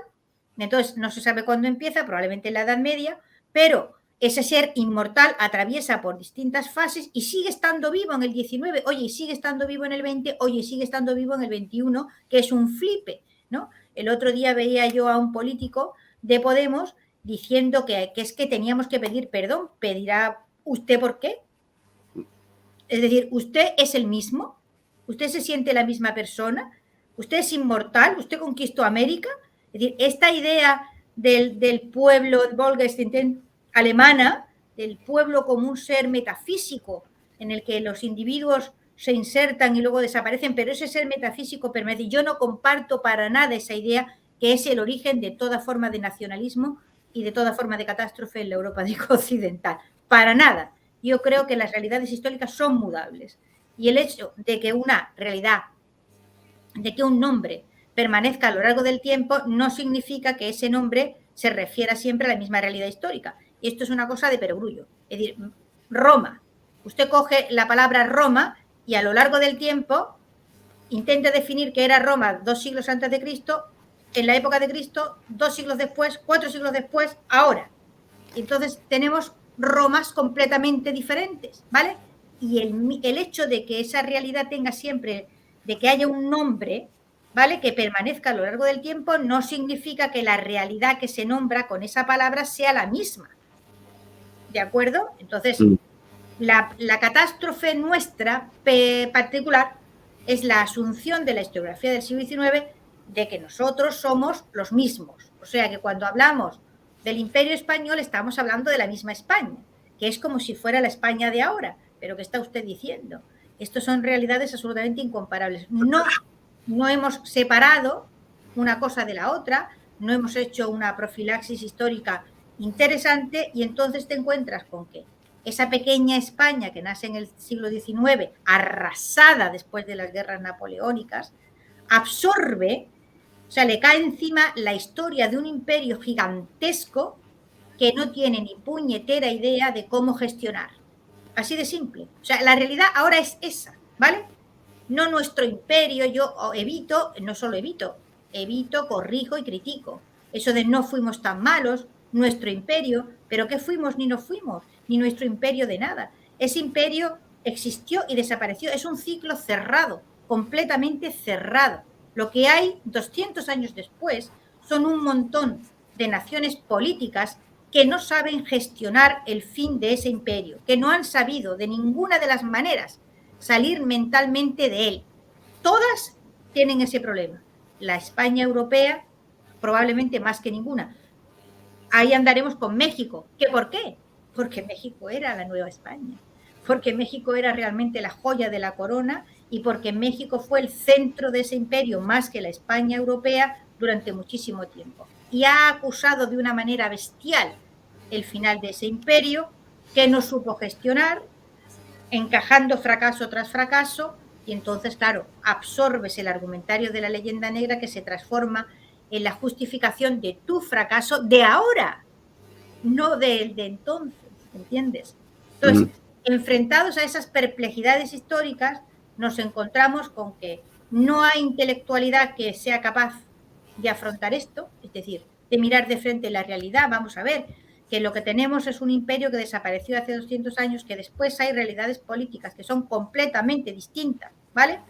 entonces no se sabe cuándo empieza, probablemente en la Edad Media, pero ese ser inmortal atraviesa por distintas fases y sigue estando vivo en el 19, oye, y sigue estando vivo en el 20, oye, y sigue estando vivo en el 21, que es un flipe, ¿no? El otro día veía yo a un político de Podemos diciendo que es que teníamos que pedir perdón. ¿Pedirá usted por qué? Es decir, ¿usted es el mismo? ¿Usted se siente la misma persona? ¿Usted es inmortal? ¿Usted conquistó América? Es decir, esta idea del pueblo, Volksstimme alemana, del pueblo como un ser metafísico en el que los individuos se insertan y luego desaparecen, pero ese ser metafísico permanece. Yo no comparto para nada esa idea, que es el origen de toda forma de nacionalismo y de toda forma de catástrofe en la Europa occidental. Para nada. Yo creo que las realidades históricas son mudables. Y el hecho de que una realidad, de que un nombre permanezca a lo largo del tiempo, no significa que ese nombre se refiera siempre a la misma realidad histórica. Y esto es una cosa de perogrullo. Es decir, Roma. Usted coge la palabra Roma y a lo largo del tiempo intenta definir que era Roma 2 siglos antes de Cristo, en la época de Cristo, 2 siglos después, 4 siglos después, ahora. Entonces tenemos Romas completamente diferentes, ¿vale? Y el hecho de que esa realidad tenga siempre, de que haya un nombre, ¿vale?, que permanezca a lo largo del tiempo, no significa que la realidad que se nombra con esa palabra sea la misma. ¿De acuerdo? Entonces, la catástrofe nuestra particular es la asunción de la historiografía del siglo XIX de que nosotros somos los mismos. O sea, que cuando hablamos del Imperio Español estamos hablando de la misma España, que es como si fuera la España de ahora. Pero ¿qué está usted diciendo? Estas son realidades absolutamente incomparables. No hemos separado una cosa de la otra, no hemos hecho una profilaxis histórica interesante, y entonces te encuentras con que esa pequeña España que nace en el siglo XIX, arrasada después de las guerras napoleónicas, absorbe, o sea, le cae encima la historia de un imperio gigantesco que no tiene ni puñetera idea de cómo gestionar. Así de simple. O sea, la realidad ahora es esa, ¿vale? No nuestro imperio. Yo evito, no solo evito, corrijo y critico. Eso de no fuimos tan malos, nuestro imperio, pero ¿qué fuimos ni no fuimos? Ni nuestro imperio de nada. Ese imperio existió y desapareció. Es un ciclo cerrado, completamente cerrado. Lo que hay 200 años después son un montón de naciones políticas que no saben gestionar el fin de ese imperio, que no han sabido de ninguna de las maneras salir mentalmente de él. Todas tienen ese problema. La España europea probablemente más que ninguna. Ahí andaremos con México. ¿Qué por qué? Porque México era la nueva España, porque México era realmente la joya de la corona y porque México fue el centro de ese imperio más que la España europea durante muchísimo tiempo. Y ha acusado de una manera bestial el final de ese imperio, que no supo gestionar, encajando fracaso tras fracaso, y entonces, claro, absorbes el argumentario de la leyenda negra, que se transforma en la justificación de tu fracaso de ahora, no del de entonces, ¿entiendes? Entonces, enfrentados a esas perplejidades históricas, nos encontramos con que no hay intelectualidad que sea capaz de afrontar esto, es decir, de mirar de frente la realidad. Vamos a ver que lo que tenemos es un imperio que desapareció hace 200 años, que después hay realidades políticas que son completamente distintas, ¿vale?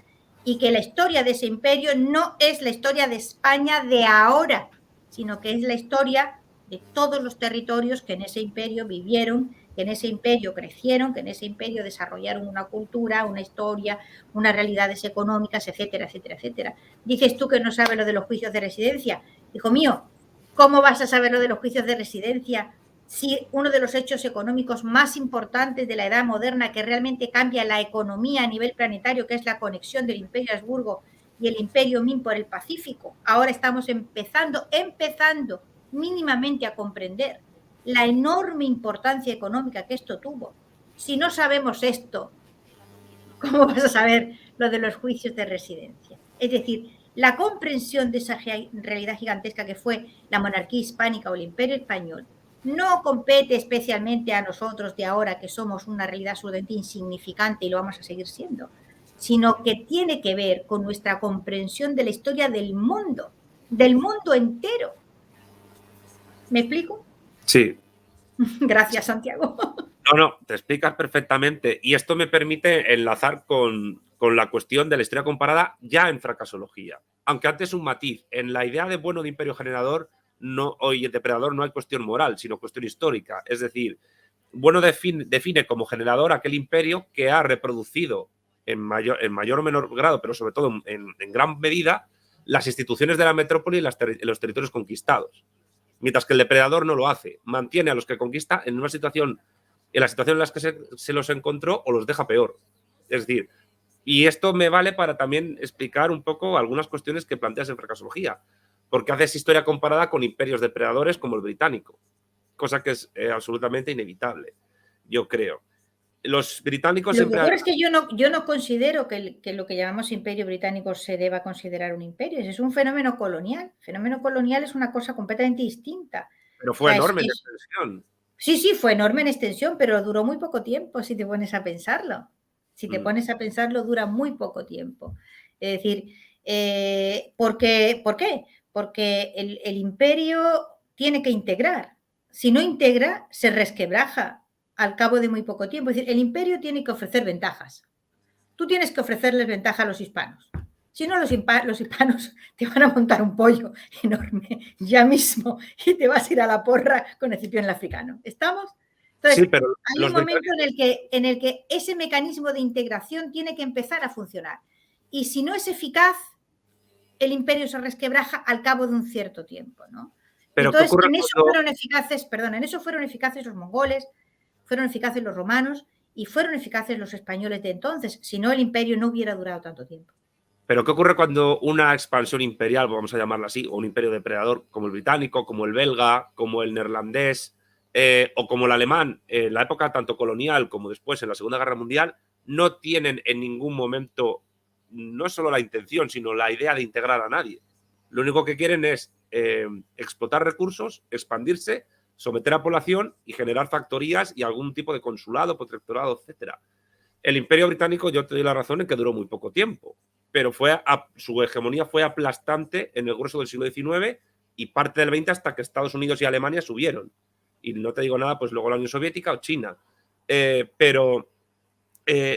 Y que la historia de ese imperio no es la historia de España de ahora, sino que es la historia de todos los territorios que en ese imperio vivieron, que en ese imperio crecieron, que en ese imperio desarrollaron una cultura, una historia, unas realidades económicas, etcétera, etcétera, etcétera. Dices tú que no sabes lo de los juicios de residencia. Hijo mío, ¿cómo vas a saber lo de los juicios de residencia si uno de los hechos económicos más importantes de la edad moderna que realmente cambia la economía a nivel planetario, que es la conexión del Imperio Habsburgo y el Imperio Ming por el Pacífico, ahora estamos empezando mínimamente a comprender la enorme importancia económica que esto tuvo. Si no sabemos esto, ¿cómo vas a saber lo de los juicios de residencia? Es decir, la comprensión de esa realidad gigantesca que fue la monarquía hispánica o el imperio español no compete especialmente a nosotros de ahora, que somos una realidad absolutamente insignificante y lo vamos a seguir siendo, sino que tiene que ver con nuestra comprensión de la historia del mundo entero. ¿Me explico? Sí. Gracias, Santiago. No, te explicas perfectamente. Y esto me permite enlazar con la cuestión de la historia comparada ya en fracasología. Aunque antes un matiz. En la idea de bueno de imperio generador y el depredador no hay cuestión moral, sino cuestión histórica. Es decir, bueno define como generador aquel imperio que ha reproducido en mayor o menor grado, pero sobre todo en gran medida, las instituciones de la metrópoli y los territorios conquistados. Mientras que el depredador no lo hace. Mantiene a los que conquista en la situación en las que se los encontró o los deja peor. Es decir, y esto me vale para también explicar un poco algunas cuestiones que planteas en fracasología, porque haces historia comparada con imperios depredadores como el británico, cosa que es absolutamente inevitable, yo creo. Los británicos Lo que siempre han... ocurre es que yo no considero que lo que llamamos imperio británico se deba considerar un imperio. Es un fenómeno colonial. El fenómeno colonial es una cosa completamente distinta. Pero O fue sea, enorme en extensión. sí, fue enorme en extensión, pero duró muy poco tiempo, si te pones a pensarlo. Si te pones a pensarlo, dura muy poco tiempo. Es decir, ¿por qué? Porque el imperio tiene que integrar. Si no integra, se resquebraja al cabo de muy poco tiempo. Es decir, el imperio tiene que ofrecer ventajas. Tú tienes que ofrecerles ventaja a los hispanos. Si no, los hispanos te van a montar un pollo enorme ya mismo y te vas a ir a la porra con el cipión africano. ¿Estamos? Entonces, Sí, pero hay un momento en el que ese mecanismo de integración tiene que empezar a funcionar. Y si no es eficaz, el imperio se resquebraja al cabo de un cierto tiempo, ¿no? pero ¿qué Entonces, ocurre en eso cuando... fueron eficaces, perdón, en eso fueron eficaces los mongoles, fueron eficaces los romanos y fueron eficaces los españoles de entonces. Si no, el imperio no hubiera durado tanto tiempo. Pero ¿qué ocurre cuando una expansión imperial, vamos a llamarla así, o un imperio depredador como el británico, como el belga, como el neerlandés o como el alemán, en la época tanto colonial como después en la Segunda Guerra Mundial, no tienen en ningún momento no solo la intención, sino la idea de integrar a nadie? Lo único que quieren es explotar recursos, expandirse, someter a población y generar factorías y algún tipo de consulado, protectorado, etcétera. El Imperio Británico, yo te doy la razón en que duró muy poco tiempo, pero su hegemonía fue aplastante en el grueso del siglo XIX y parte del XX hasta que Estados Unidos y Alemania subieron. Y no te digo nada, pues luego la Unión Soviética o China. Pero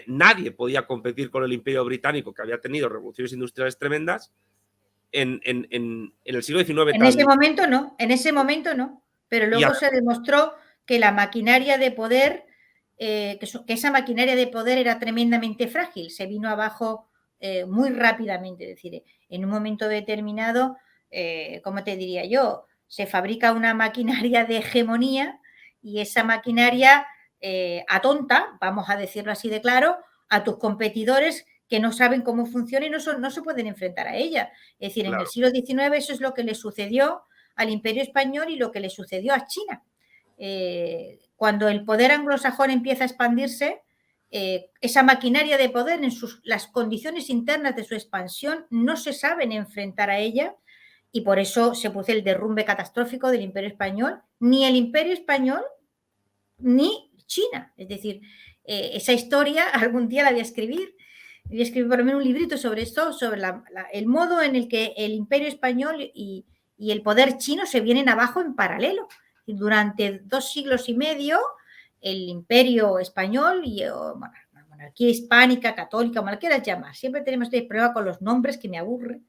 nadie podía competir con el Imperio Británico, que había tenido revoluciones industriales tremendas, en el siglo XIX. En ese momento no, pero luego además, se demostró que la maquinaria de poder, que esa maquinaria de poder era tremendamente frágil, se vino abajo muy rápidamente, es decir, en un momento determinado, ¿cómo te diría yo? Se fabrica una maquinaria de hegemonía y esa maquinaria atonta, vamos a decirlo así de claro, a tus competidores que no saben cómo funciona y no se pueden enfrentar a ella. Es decir, en el claro, siglo XIX eso es lo que le sucedió al Imperio Español y lo que le sucedió a China. Cuando el poder anglosajón empieza a expandirse, esa maquinaria de poder en las condiciones internas de su expansión no se saben enfrentar a ella y por eso se puso el derrumbe catastrófico del Imperio Español. Ni el Imperio Español ni China. Es decir, esa historia algún día la voy a escribir. Voy a escribir por lo menos un librito sobre esto, sobre el modo en el que el Imperio Español y el poder chino se vienen abajo en paralelo. Durante 2 siglos y medio, el Imperio Español y bueno, la monarquía hispánica, católica, como la quieras llamar, siempre tenemos este problema con los nombres que me aburre.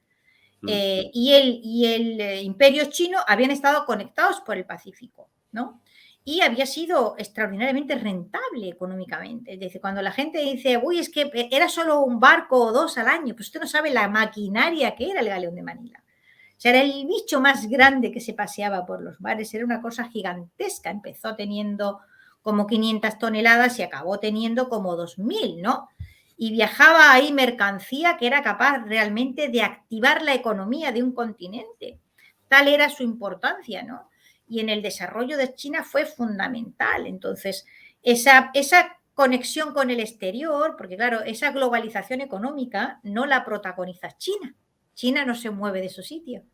Y el Imperio chino habían estado conectados por el Pacífico, ¿no? Y había sido extraordinariamente rentable económicamente. Es decir, cuando la gente dice, uy, es que era solo un barco o 2 al año, pues usted no sabe la maquinaria que era el galeón de Manila. O sea, era el bicho más grande que se paseaba por los mares, era una cosa gigantesca. Empezó teniendo como 500 toneladas y acabó teniendo como 2000, ¿no? Y viajaba ahí mercancía que era capaz realmente de activar la economía de un continente. Tal era su importancia, ¿no? Y en el desarrollo de China fue fundamental. Entonces, esa conexión con el exterior, porque claro, esa globalización económica no la protagoniza China. China no se mueve de su sitio.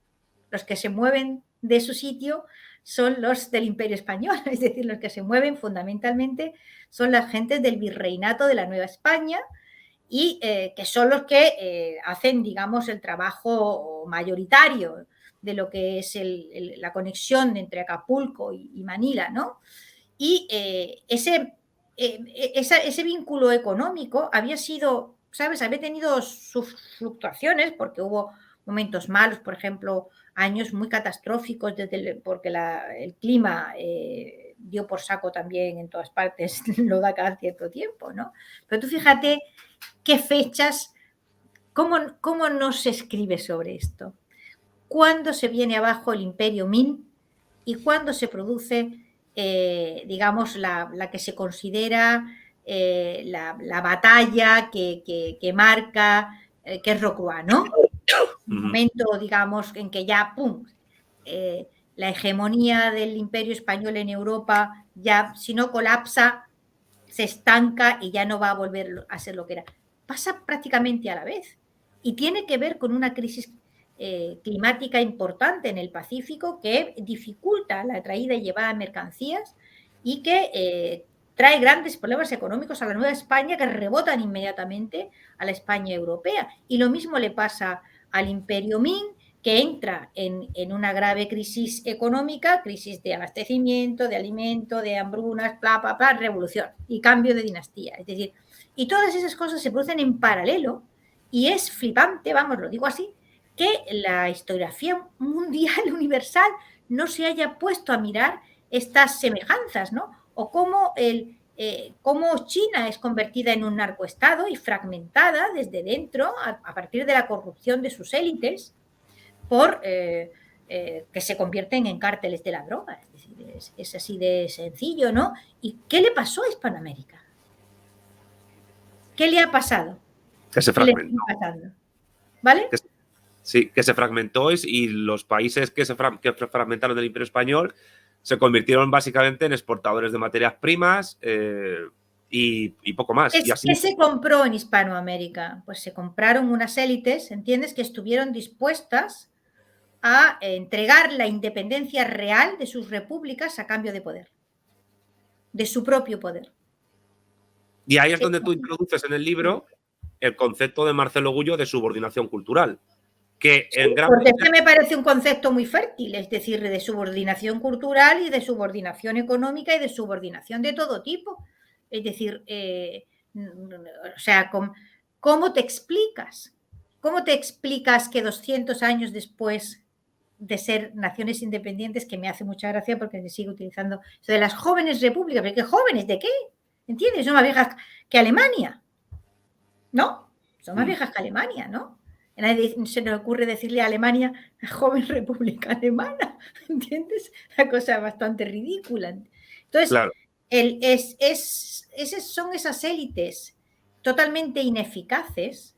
Los que se mueven de su sitio son los del Imperio Español, es decir, los que se mueven fundamentalmente son las gentes del virreinato de la Nueva España y que son los que hacen, digamos, el trabajo mayoritario de lo que es la conexión entre Acapulco y Manila, ¿no? Y ese vínculo económico había sido, ¿sabes? Había tenido sus fluctuaciones porque hubo momentos malos, por ejemplo, años muy catastróficos porque el clima dio por saco también en todas partes, lo da cada cierto tiempo, ¿no? Pero tú fíjate qué fechas, cómo no se escribe sobre esto. ¿Cuándo se viene abajo el Imperio Ming y cuándo se produce, digamos, la que se considera la batalla que marca, que es Rocroi, ¿no? Un momento, digamos, en que ya, ¡pum!, la hegemonía del Imperio Español en Europa ya, si no colapsa, se estanca y ya no va a volver a ser lo que era. Pasa prácticamente a la vez y tiene que ver con una crisis climática importante en el Pacífico que dificulta la traída y llevada de mercancías y que trae grandes problemas económicos a la Nueva España que rebotan inmediatamente a la España europea. Y lo mismo le pasa al Imperio Ming, que entra en una grave crisis económica, crisis de abastecimiento, de alimento, de hambrunas, revolución y cambio de dinastía. Es decir, y todas esas cosas se producen en paralelo y es flipante, vamos, lo digo así, que la historiografía mundial universal no se haya puesto a mirar estas semejanzas, ¿no? O cómo China es convertida en un narcoestado y fragmentada desde dentro a partir de la corrupción de sus élites por que se convierten en cárteles de la droga. Es decir, es así de sencillo, ¿no? ¿Y qué le pasó a Hispanoamérica? ¿Qué le ha pasado? Que se fragmentó. ¿Vale? Sí, que se fragmentó y los países que fragmentaron del Imperio Español se convirtieron básicamente en exportadores de materias primas y poco más. ¿Qué se compró en Hispanoamérica? Pues se compraron unas élites, ¿entiendes?, que estuvieron dispuestas a entregar la independencia real de sus repúblicas a cambio de poder, de su propio poder. Y ahí es donde tú introduces en el libro el concepto de Marcelo Gullo de subordinación cultural. Que sí, porque este me parece un concepto muy fértil, es decir, de subordinación cultural y de subordinación económica y de subordinación de todo tipo. Es decir, o sea, ¿cómo te explicas? ¿Cómo te explicas que 200 años después de ser naciones independientes, que me hace mucha gracia porque se sigue utilizando eso de las jóvenes repúblicas, pero ¿qué jóvenes? ¿De qué? ¿Entiendes? Son más viejas que Alemania, ¿no? Son más viejas que Alemania, ¿no? A nadie se nos ocurre decirle a Alemania joven república alemana, ¿entiendes? Una cosa bastante ridícula. Entonces, claro, son esas élites totalmente ineficaces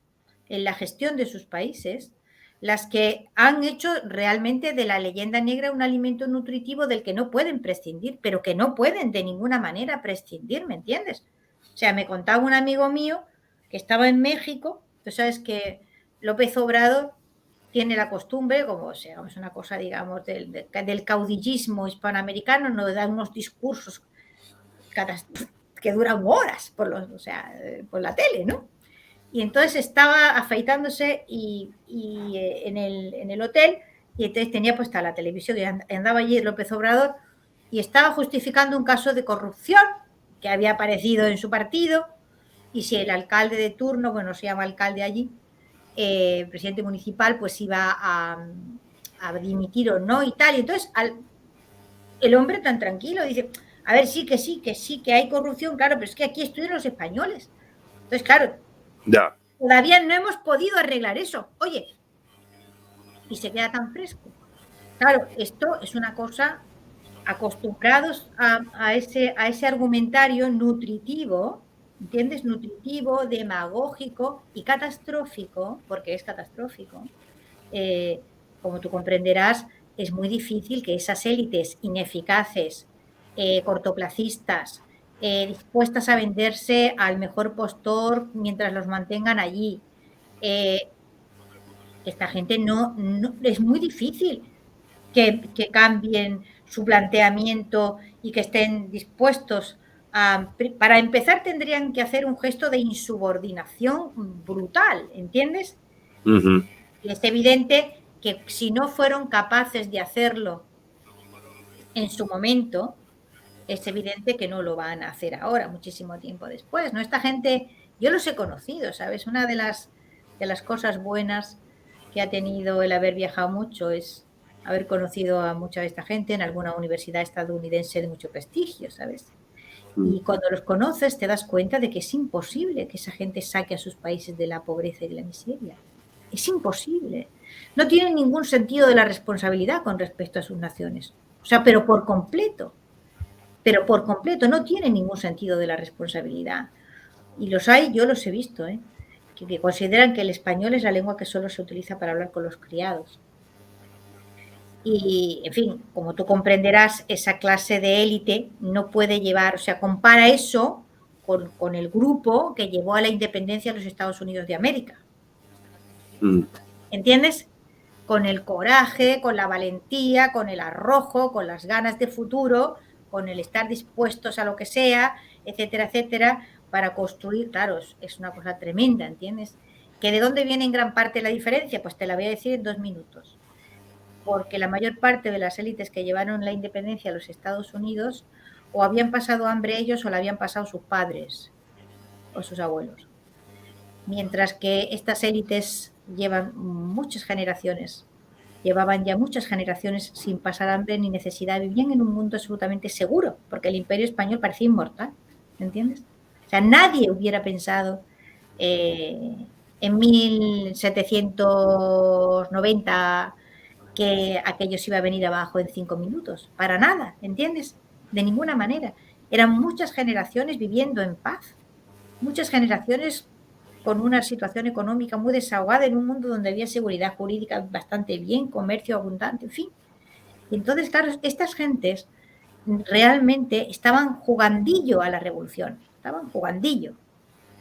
en la gestión de sus países las que han hecho realmente de la leyenda negra un alimento nutritivo del que no pueden prescindir, pero que no pueden de ninguna manera prescindir, ¿me entiendes? O sea, me contaba un amigo mío que estaba en México, tú sabes que López Obrador tiene la costumbre, como o sea, es una cosa, digamos, del caudillismo hispanoamericano, nos da unos discursos que duran horas por la tele, ¿no? Y entonces estaba afeitándose en el hotel y entonces tenía puesta la televisión y andaba allí López Obrador y estaba justificando un caso de corrupción que había aparecido en su partido y si el alcalde de turno, bueno, se llama alcalde allí, presidente municipal, pues iba a dimitir o no y tal. Y entonces el hombre tan tranquilo dice, a ver, sí, que hay corrupción, claro, pero es que aquí estuvieron los españoles. Entonces, claro, todavía no hemos podido arreglar eso. Oye, y se queda tan fresco. Claro, esto es una cosa, acostumbrados a ese argumentario nutritivo, ¿entiendes? Nutritivo, demagógico y catastrófico, porque es catastrófico. Como tú comprenderás, es muy difícil que esas élites ineficaces, cortoplacistas, dispuestas a venderse al mejor postor mientras los mantengan allí. Esta gente es muy difícil que cambien su planteamiento y que estén dispuestos a... Para empezar, tendrían que hacer un gesto de insubordinación brutal, ¿entiendes? Ujú. Y es evidente que si no fueron capaces de hacerlo en su momento, es evidente que no lo van a hacer ahora, muchísimo tiempo después, ¿no? Esta gente, yo los he conocido, ¿sabes? Una de las cosas buenas que ha tenido el haber viajado mucho es haber conocido a mucha de esta gente en alguna universidad estadounidense de mucho prestigio, ¿sabes? Y cuando los conoces te das cuenta de que es imposible que esa gente saque a sus países de la pobreza y de la miseria. Es imposible. No tienen ningún sentido de la responsabilidad con respecto a sus naciones. O sea, pero por completo. Pero por completo, no tienen ningún sentido de la responsabilidad. Y los hay, yo los he visto, ¿eh? Que consideran que el español es la lengua que solo se utiliza para hablar con los criados. Y, en fin, como tú comprenderás, esa clase de élite no puede llevar, o sea, compara eso con el grupo que llevó a la independencia de los Estados Unidos de América. ¿Entiendes? Con el coraje, con la valentía, con el arrojo, con las ganas de futuro, con el estar dispuestos a lo que sea, etcétera, etcétera, para construir, claro, es una cosa tremenda, ¿entiendes? ¿Que de dónde viene en gran parte la diferencia? Pues te la voy a decir en 2 minutos. Porque la mayor parte de las élites que llevaron la independencia a los Estados Unidos o habían pasado hambre ellos o la habían pasado sus padres o sus abuelos. Mientras que estas élites llevaban ya muchas generaciones sin pasar hambre ni necesidad, vivían en un mundo absolutamente seguro, porque el Imperio Español parecía inmortal, ¿entiendes? O sea, nadie hubiera pensado en 1790 que aquello se iba a venir abajo en 5 minutos, para nada, ¿entiendes? De ninguna manera. Eran muchas generaciones viviendo en paz, muchas generaciones con una situación económica muy desahogada en un mundo donde había seguridad jurídica bastante bien, comercio abundante, en fin. Y entonces, claro, estas gentes realmente estaban jugandillo a la revolución, estaban jugandillo.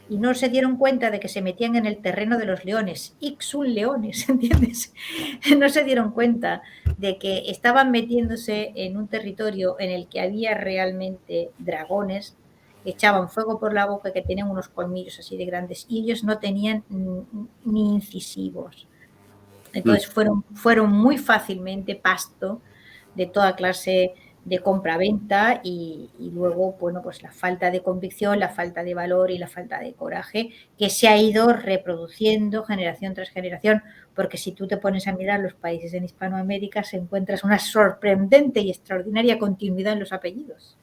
Y no se dieron cuenta de que se metían en el terreno de los leones, ixun leones, ¿entiendes? No se dieron cuenta de que estaban metiéndose en un territorio en el que había realmente dragones, que echaban fuego por la boca, que tenían unos colmillos así de grandes, y ellos no tenían ni incisivos. Entonces fueron muy fácilmente pasto de toda clase de compra-venta y luego, bueno, pues la falta de convicción, la falta de valor y la falta de coraje que se ha ido reproduciendo generación tras generación, porque si tú te pones a mirar los países en Hispanoamérica se encuentras una sorprendente y extraordinaria continuidad en los apellidos.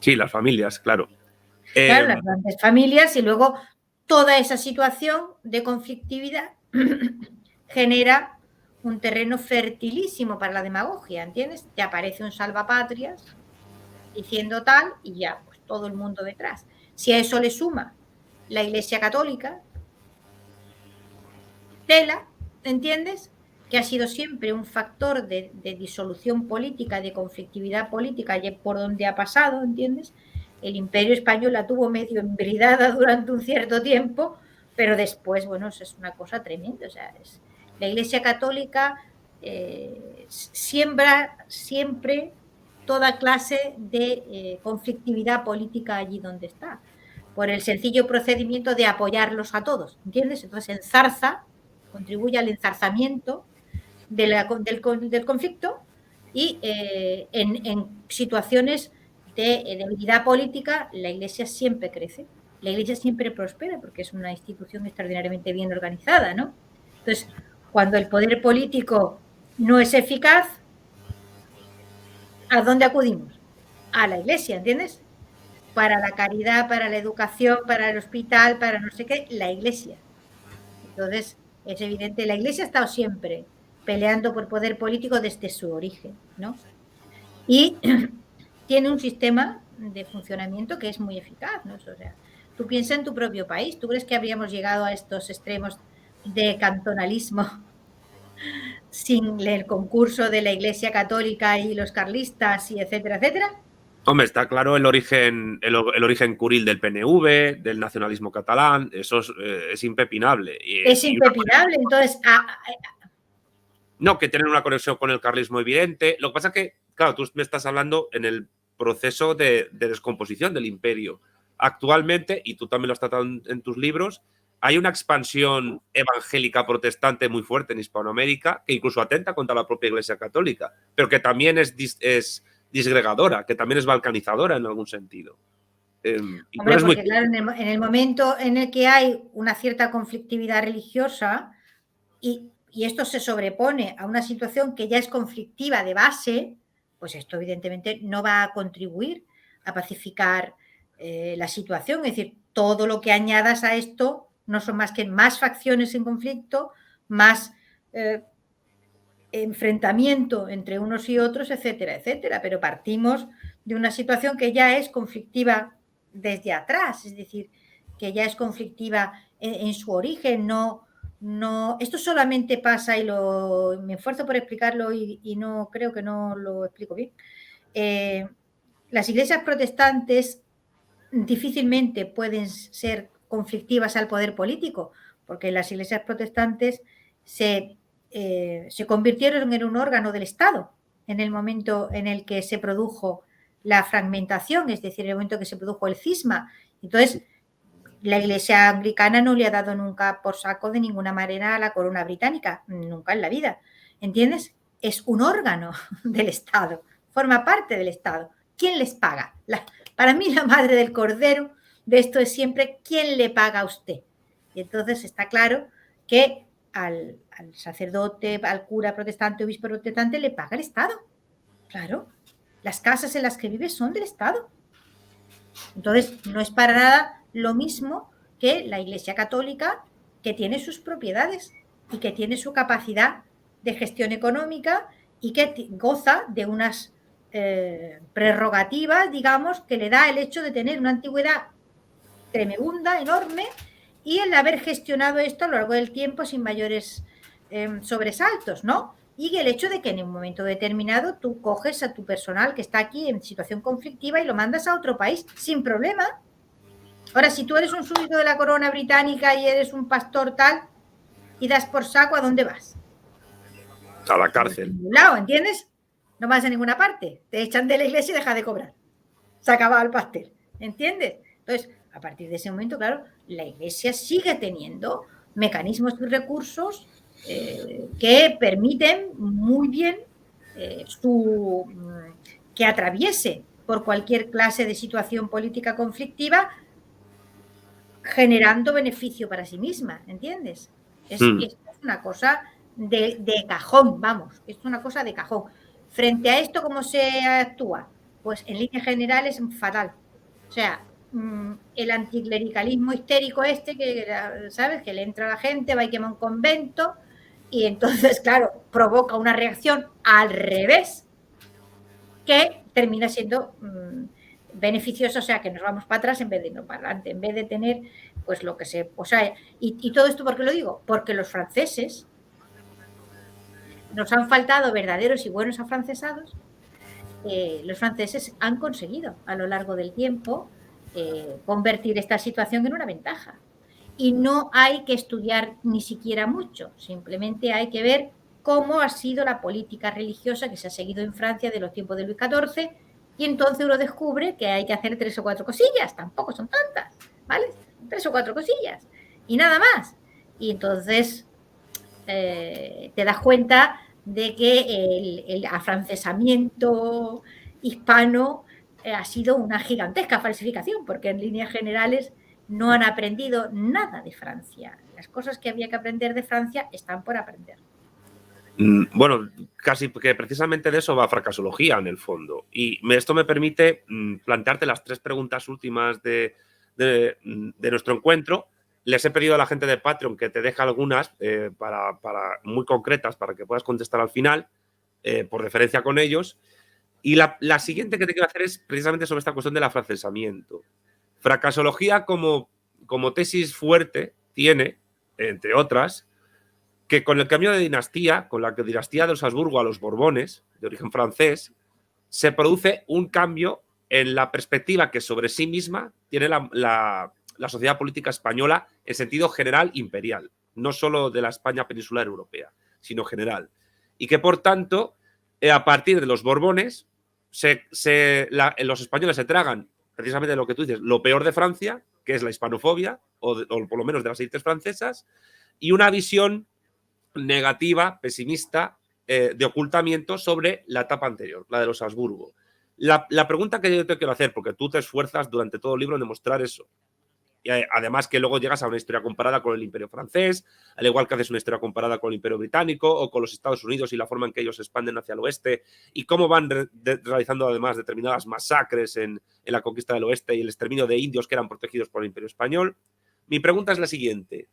Sí, las familias, claro. Claro, las grandes familias y luego toda esa situación de conflictividad genera un terreno fertilísimo para la demagogia, ¿entiendes? Te aparece un salvapatrias diciendo tal y ya, pues todo el mundo detrás. Si a eso le suma la Iglesia Católica, tela, ¿entiendes? Que ha sido siempre un factor de disolución política, de conflictividad política, y por donde ha pasado, ¿entiendes? El Imperio Español la tuvo medio embridada durante un cierto tiempo, pero después, bueno, eso es una cosa tremenda. O sea, la Iglesia Católica siembra siempre toda clase de conflictividad política allí donde está, por el sencillo procedimiento de apoyarlos a todos, ¿entiendes? Entonces enzarza, contribuye al enzarzamiento del conflicto y en situaciones de debilidad política la Iglesia siempre crece, la Iglesia siempre prospera porque es una institución extraordinariamente bien organizada, ¿no? Entonces, cuando el poder político no es eficaz, ¿a dónde acudimos? A la Iglesia, ¿entiendes? Para la caridad, para la educación, para el hospital, para no sé qué, la Iglesia. Entonces, es evidente, la Iglesia ha estado siempre peleando por poder político desde su origen, ¿no? Y tiene un sistema de funcionamiento que es muy eficaz, ¿no? O sea, tú piensas en tu propio país, ¿tú crees que habríamos llegado a estos extremos de cantonalismo sin el concurso de la Iglesia Católica y los carlistas y etcétera, etcétera? Hombre, está claro el origen curil del PNV, del nacionalismo catalán, eso es impepinable. Es impepinable, entonces... No, que tienen una conexión con el carlismo evidente. Lo que pasa es que, claro, tú me estás hablando en el proceso de descomposición del imperio. Actualmente, y tú también lo has tratado en tus libros, hay una expansión evangélica protestante muy fuerte en Hispanoamérica que incluso atenta contra la propia Iglesia Católica, pero que también es disgregadora, que también es balcanizadora en algún sentido. Hombre, porque claro, en el momento en el que hay una cierta conflictividad religiosa y esto se sobrepone a una situación que ya es conflictiva de base, pues esto evidentemente no va a contribuir a pacificar la situación. Es decir, todo lo que añadas a esto no son más que más facciones en conflicto, más enfrentamiento entre unos y otros, etcétera, etcétera. Pero partimos de una situación que ya es conflictiva desde atrás, es decir, que ya es conflictiva en su origen, no, esto solamente pasa, y me esfuerzo por explicarlo y no creo que no lo explico bien. Las iglesias protestantes difícilmente pueden ser conflictivas al poder político, porque las iglesias protestantes se convirtieron en un órgano del Estado en el momento en el que se produjo la fragmentación, es decir, en el momento que se produjo el cisma. Entonces, la Iglesia anglicana no le ha dado nunca por saco de ninguna manera a la corona británica, nunca en la vida, ¿entiendes? Es un órgano del Estado, forma parte del Estado. ¿Quién les paga? Para mí la madre del cordero de esto es siempre ¿quién le paga a usted? Y entonces está claro que al sacerdote, al cura protestante, obispo protestante, le paga el Estado. Claro, las casas en las que vive son del Estado. Entonces, no es para nada lo mismo que la Iglesia Católica, que tiene sus propiedades y que tiene su capacidad de gestión económica y que goza de unas prerrogativas, digamos, que le da el hecho de tener una antigüedad tremenda, enorme, y el haber gestionado esto a lo largo del tiempo sin mayores sobresaltos, ¿no? Y el hecho de que en un momento determinado tú coges a tu personal que está aquí en situación conflictiva y lo mandas a otro país sin problema. Ahora, si tú eres un súbdito de la corona británica y eres un pastor tal y das por saco, ¿a dónde vas? A la cárcel. A ningún lado, ¿entiendes? No vas a ninguna parte. Te echan de la iglesia y dejas de cobrar. Se acaba el pastel, ¿entiendes? Entonces, a partir de ese momento, claro, la iglesia sigue teniendo mecanismos y recursos que permiten muy bien que atraviese por cualquier clase de situación política conflictiva, generando beneficio para sí misma, ¿entiendes? Es una cosa de cajón, vamos, es una cosa de cajón. Frente a esto, ¿cómo se actúa? Pues en líneas generales es fatal. O sea, el anticlericalismo histérico que, ¿sabes? Que le entra a la gente, va y quema un convento y entonces, claro, provoca una reacción al revés que termina siendo beneficiosa, o sea, que nos vamos para atrás en vez de no para adelante, en vez de tener, pues lo que se... O sea, y todo esto, ¿por qué lo digo? Porque los franceses nos han faltado verdaderos y buenos afrancesados. Los franceses han conseguido a lo largo del tiempo convertir esta situación en una ventaja. Y no hay que estudiar ni siquiera mucho, simplemente hay que ver cómo ha sido la política religiosa que se ha seguido en Francia de los tiempos de Luis XIV, y entonces uno descubre que hay que hacer 3 o 4 cosillas, tampoco son tantas, ¿vale? 3 o 4 cosillas y nada más. Y entonces te das cuenta de que el afrancesamiento hispano ha sido una gigantesca falsificación, porque en líneas generales no han aprendido nada de Francia. Las cosas que había que aprender de Francia están por aprender. Bueno, casi que precisamente de eso va fracasología en el fondo. Y esto me permite plantearte las 3 preguntas últimas de nuestro encuentro, Les he pedido a la gente de Patreon que te deje algunas muy concretas para que puedas contestar al final, por referencia con ellos. Y la siguiente que te quiero hacer es precisamente sobre esta cuestión del afrancesamiento. Fracasología como tesis fuerte tiene, entre otras, que con el cambio de dinastía, con la dinastía de los Habsburgo a los Borbones, de origen francés, se produce un cambio en la perspectiva que sobre sí misma tiene la sociedad política española en sentido general imperial, no solo de la España peninsular europea, sino general. Y que, por tanto, a partir de los Borbones, los españoles se tragan precisamente lo que tú dices, lo peor de Francia, que es la hispanofobia, o por lo menos de las élites francesas, y una visión negativa, pesimista, de ocultamiento sobre la etapa anterior, la de los Habsburgo. La pregunta que yo te quiero hacer, porque tú te esfuerzas durante todo el libro en demostrar eso, y además que luego llegas a una historia comparada con el Imperio francés, al igual que haces una historia comparada con el Imperio británico o con los Estados Unidos y la forma en que ellos se expanden hacia el oeste y cómo van realizando además determinadas masacres en la conquista del oeste y el exterminio de indios que eran protegidos por el Imperio español. Mi pregunta es la siguiente.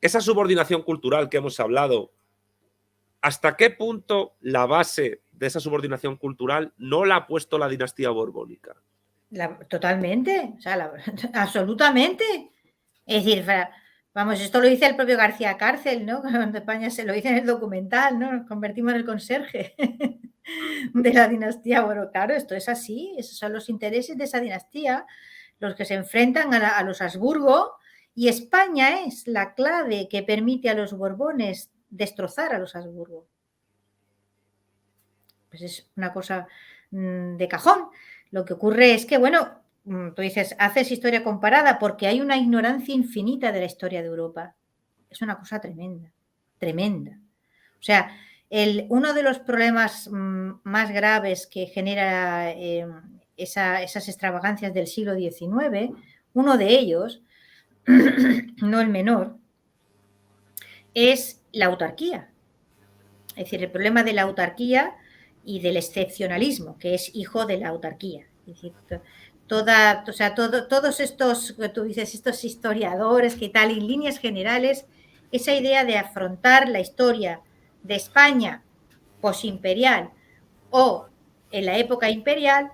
Esa subordinación cultural que hemos hablado, ¿hasta qué punto la base de esa subordinación cultural no la ha puesto la dinastía borbónica? Totalmente, o sea, absolutamente. Es decir, vamos, esto lo dice el propio García Cárcel, ¿no? Cuando España se lo dice en el documental, ¿no? Nos convertimos en el conserje de la dinastía. Bueno, claro, esto es así, esos son los intereses de esa dinastía, los que se enfrentan a los Habsburgo, y España es la clave que permite a los Borbones destrozar a los Habsburgo. Pues es una cosa de cajón. Lo que ocurre es que, bueno, tú dices, haces historia comparada porque hay una ignorancia infinita de la historia de Europa. Es una cosa tremenda, tremenda. O sea, uno de los problemas más graves que genera esas extravagancias del siglo XIX, uno de ellos, no el menor, es la autarquía. Es decir, el problema de la autarquía y del excepcionalismo, que es hijo de la autarquía. Es decir, todos estos, tú dices, estos historiadores que tal, en líneas generales, esa idea de afrontar la historia de España posimperial o en la época imperial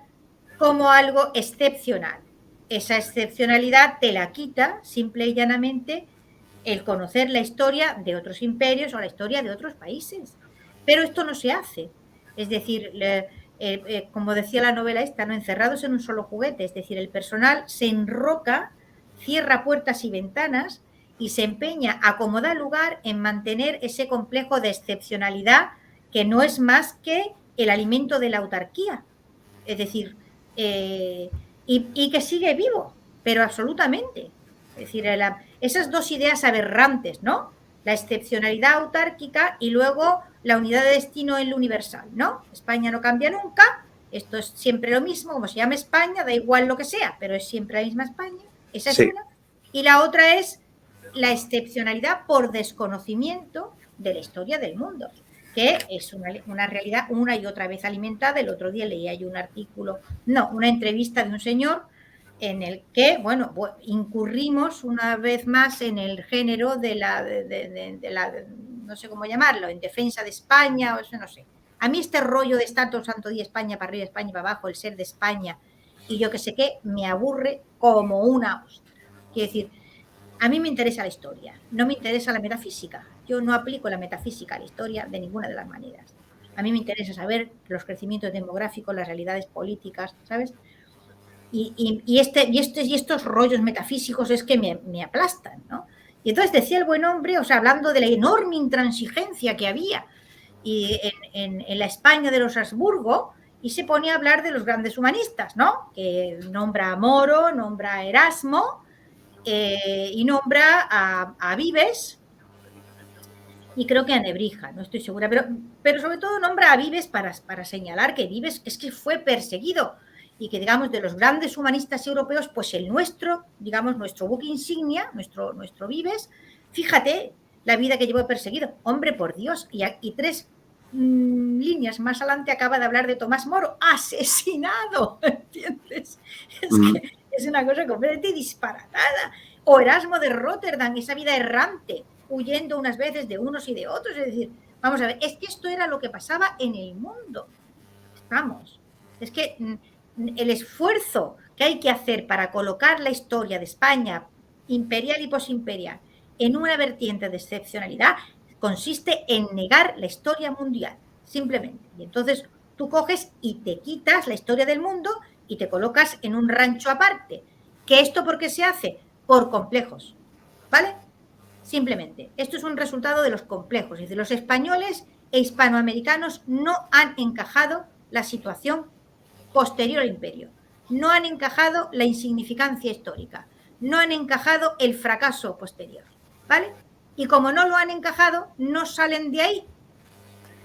como algo excepcional. Esa excepcionalidad te la quita simple y llanamente el conocer la historia de otros imperios o la historia de otros países. Pero esto no se hace. Es decir, como decía la novela esta, ¿no? Encerrados en un solo juguete. Es decir, el personal se enroca, cierra puertas y ventanas y se empeña a como da lugar en mantener ese complejo de excepcionalidad que no es más que el alimento de la autarquía. Es decir, y que sigue vivo, pero absolutamente. Es decir, esas dos ideas aberrantes, ¿no? La excepcionalidad autárquica y luego la unidad de destino en lo universal, ¿no? España no cambia nunca, esto es siempre lo mismo, como se llama España, da igual lo que sea, pero es siempre la misma España. Esa es una. Y la otra es la excepcionalidad por desconocimiento de la historia del mundo, que es una realidad una y otra vez alimentada. El otro día leía yo un artículo, una entrevista de un señor en el que, bueno, incurrimos una vez más en el género de la no sé cómo llamarlo, en defensa de España, o eso no sé. A mí este rollo de estar todo santo día España para arriba, España para abajo, el ser de España y yo que sé qué, me aburre como una ostra. Quiero decir, a mí me interesa la historia, no me interesa la metafísica. Yo no aplico la metafísica a la historia de ninguna de las maneras. A mí me interesa saber los crecimientos demográficos, las realidades políticas, ¿sabes? Y estos rollos metafísicos es que me aplastan, ¿no? Y entonces decía el buen hombre, o sea, hablando de la enorme intransigencia que había en la España de los Habsburgo, y se ponía a hablar de los grandes humanistas, ¿no? Que nombra a Moro, nombra a Erasmo, y nombra a Vives, y creo que a Nebrija, no estoy segura, pero sobre todo nombra a Vives para señalar que Vives es que fue perseguido y que, digamos, de los grandes humanistas europeos, pues el nuestro, digamos, nuestro buque insignia, nuestro Vives, fíjate la vida que llevó perseguido. Hombre, por Dios, y tres líneas más adelante acaba de hablar de Tomás Moro, asesinado, ¿entiendes? Es que es una cosa completamente disparatada. O Erasmo de Rotterdam, esa vida errante, huyendo unas veces de unos y de otros. Es decir, vamos a ver, es que esto era lo que pasaba en el mundo. Vamos, es que el esfuerzo que hay que hacer para colocar la historia de España, imperial y posimperial, en una vertiente de excepcionalidad, consiste en negar la historia mundial, simplemente. Y entonces tú coges y te quitas la historia del mundo y te colocas en un rancho aparte. ¿Que esto por qué se hace? Por complejos, ¿vale? Simplemente, esto es un resultado de los complejos. Es decir, los españoles e hispanoamericanos no han encajado la situación posterior al imperio, no han encajado la insignificancia histórica, no han encajado el fracaso posterior, ¿vale? Y como no lo han encajado, no salen de ahí,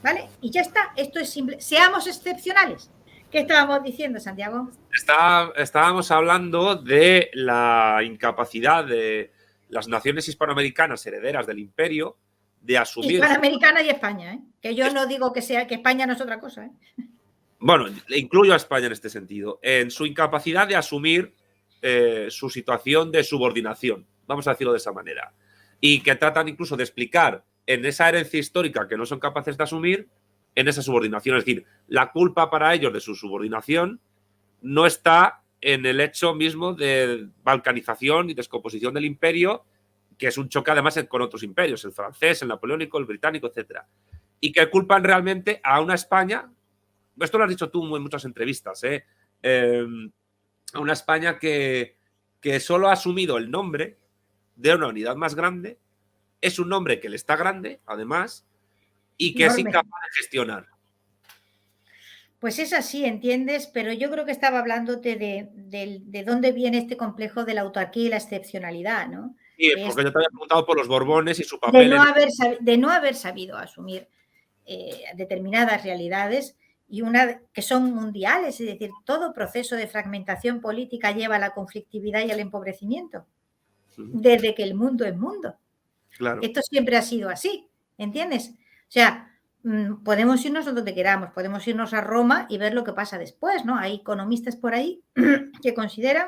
¿vale? Y ya está, esto es simple. Seamos excepcionales. ¿Qué estábamos diciendo, Santiago? Estábamos hablando de la incapacidad de las naciones hispanoamericanas herederas del imperio de asumir... Hispanoamericana y España, ¿eh? Que yo no digo que España no es otra cosa, ¿eh? Bueno, incluyo a España en este sentido, en su incapacidad de asumir su situación de subordinación, vamos a decirlo de esa manera, y que tratan incluso de explicar en esa herencia histórica que no son capaces de asumir, en esa subordinación. Es decir, la culpa para ellos de su subordinación no está en el hecho mismo de balcanización y descomposición del imperio, que es un choque además con otros imperios, el francés, el napoleónico, el británico, etc. Y que culpan realmente a una España, esto lo has dicho tú en muchas entrevistas, a una España que solo ha asumido el nombre de una unidad más grande, es un nombre que le está grande, además, y que enorme. es incapaz de gestionar. Pues es así, ¿entiendes? Pero yo creo que estaba hablándote de dónde viene este complejo de la autarquía y la excepcionalidad, ¿no? Sí, Que porque es yo te había preguntado por los Borbones y su papel de no haber sabido asumir determinadas realidades y que son mundiales, es decir, todo proceso de fragmentación política lleva a la conflictividad y al empobrecimiento, desde que el mundo es mundo. Claro. Esto siempre ha sido así, ¿entiendes? O sea, podemos irnos a donde queramos, podemos irnos a Roma y ver lo que pasa después, ¿no? Hay economistas por ahí que consideran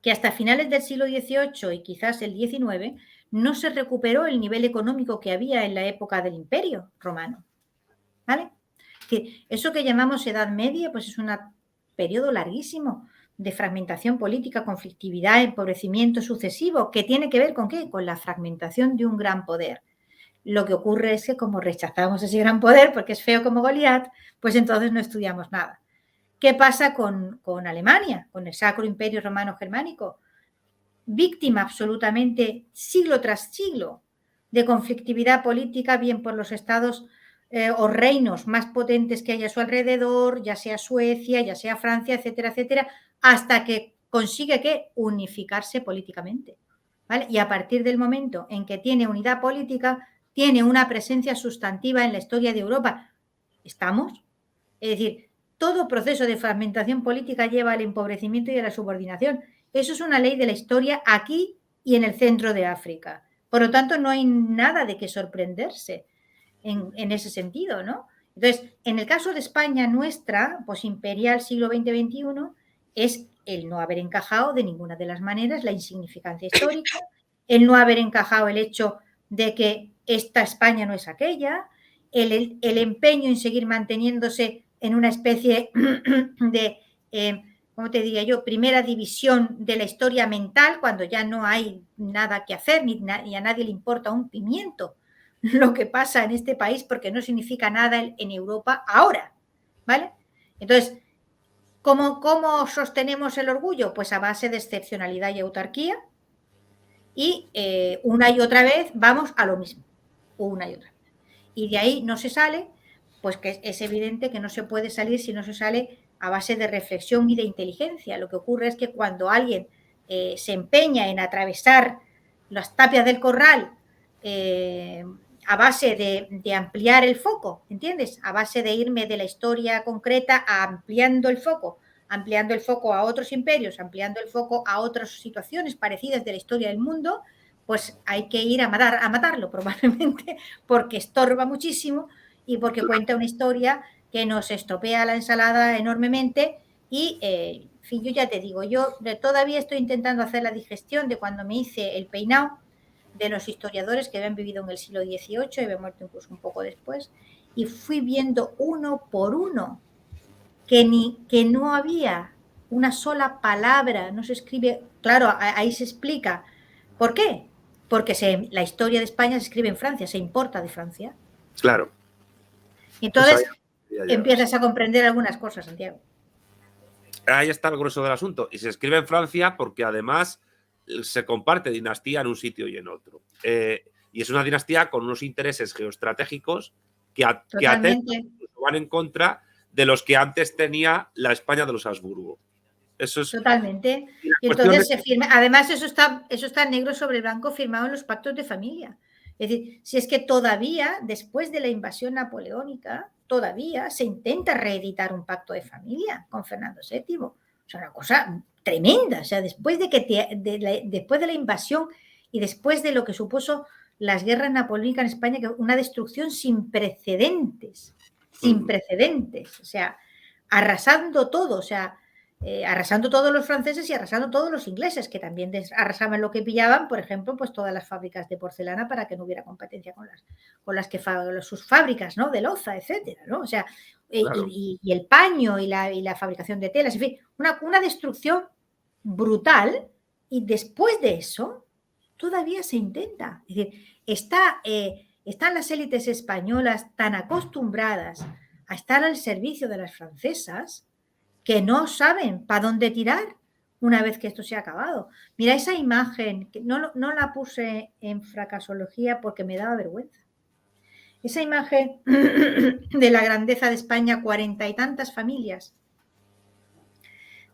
que hasta finales del siglo XVIII y quizás el XIX no se recuperó el nivel económico que había en la época del Imperio Romano, ¿vale? Que eso que llamamos Edad Media, pues es un periodo larguísimo de fragmentación política, conflictividad, empobrecimiento sucesivo, que tiene que ver con ¿qué? Con la fragmentación de un gran poder. Lo que ocurre es que como rechazamos ese gran poder porque es feo como Goliat, pues entonces no estudiamos nada. ¿Qué pasa con Alemania, con el Sacro Imperio Romano Germánico? Víctima absolutamente siglo tras siglo de conflictividad política, bien por los estados o reinos más potentes que hay a su alrededor, ya sea Suecia, ya sea Francia, etcétera, etcétera, hasta que consigue que unificarse políticamente, ¿vale? Y a partir del momento en que tiene unidad política, tiene una presencia sustantiva en la historia de Europa. ¿Estamos? Es decir, todo proceso de fragmentación política lleva al empobrecimiento y a la subordinación. Eso es una ley de la historia aquí y en el centro de África. Por lo tanto, no hay nada de qué sorprenderse en ese sentido, ¿no? Entonces, en el caso de España nuestra, posimperial siglo XX-XXI, es el no haber encajado de ninguna de las maneras la insignificancia histórica, el no haber encajado el hecho de que esta España no es aquella, el empeño en seguir manteniéndose en una especie de, ¿cómo te diría yo?, primera división de la historia mental, cuando ya no hay nada que hacer ni a nadie le importa un pimiento lo que pasa en este país porque no significa nada en Europa ahora, ¿vale? Entonces, ¿cómo sostenemos el orgullo? Pues a base de excepcionalidad y autarquía y una y otra vez vamos a lo mismo, una y otra vez. Y de ahí no se sale, pues que es evidente que no se puede salir si no se sale a base de reflexión y de inteligencia. Lo que ocurre es que cuando alguien se empeña en atravesar las tapias del corral a base de ampliar el foco, ¿entiendes? A base de irme de la historia concreta a ampliando el foco a otros imperios, ampliando el foco a otras situaciones parecidas de la historia del mundo, pues hay que ir a matarlo probablemente, porque estorba muchísimo y porque cuenta una historia que nos estropea la ensalada enormemente Y, en fin, yo ya te digo, yo todavía estoy intentando hacer la digestión de cuando me hice el peinado de los historiadores que habían vivido en el siglo XVIII y habían muerto incluso un poco después, y fui viendo uno por uno que no había una sola palabra, no se escribe, claro, ahí se explica. ¿Por qué? Porque la historia de España se escribe en Francia, se importa de Francia. Claro. Y Pues entonces empiezas a comprender algunas cosas, Santiago. Ahí está el grueso del asunto. Y se escribe en Francia porque además se comparte dinastía en un sitio y en otro. Y es una dinastía con unos intereses geoestratégicos que atentan, van en contra de los que antes tenía la España de los Habsburgo. Eso es. Totalmente. Y entonces se firma. Además, eso está negro sobre blanco firmado en los pactos de familia. Es decir, si es que todavía, después de la invasión napoleónica, todavía se intenta reeditar un pacto de familia con Fernando VII. O sea, una cosa tremenda. O sea, después después de la invasión y después de lo que supuso las guerras napoleónicas en España, que una destrucción sin precedentes. Sin precedentes. O sea, arrasando todo. O sea, arrasando todos los franceses y arrasando todos los ingleses, que también arrasaban lo que pillaban, por ejemplo, pues todas las fábricas de porcelana para que no hubiera competencia con las que sus fábricas, ¿no? De loza, etcétera, ¿no? O sea, claro. y el paño y la fabricación de telas, en fin, una destrucción brutal, y después de eso todavía se intenta. Es decir, están las élites españolas tan acostumbradas a estar al servicio de las francesas que no saben para dónde tirar una vez que esto se ha acabado. Mira esa imagen, que no la puse en fracasología porque me daba vergüenza. Esa imagen de la grandeza de España, 40 y tantas familias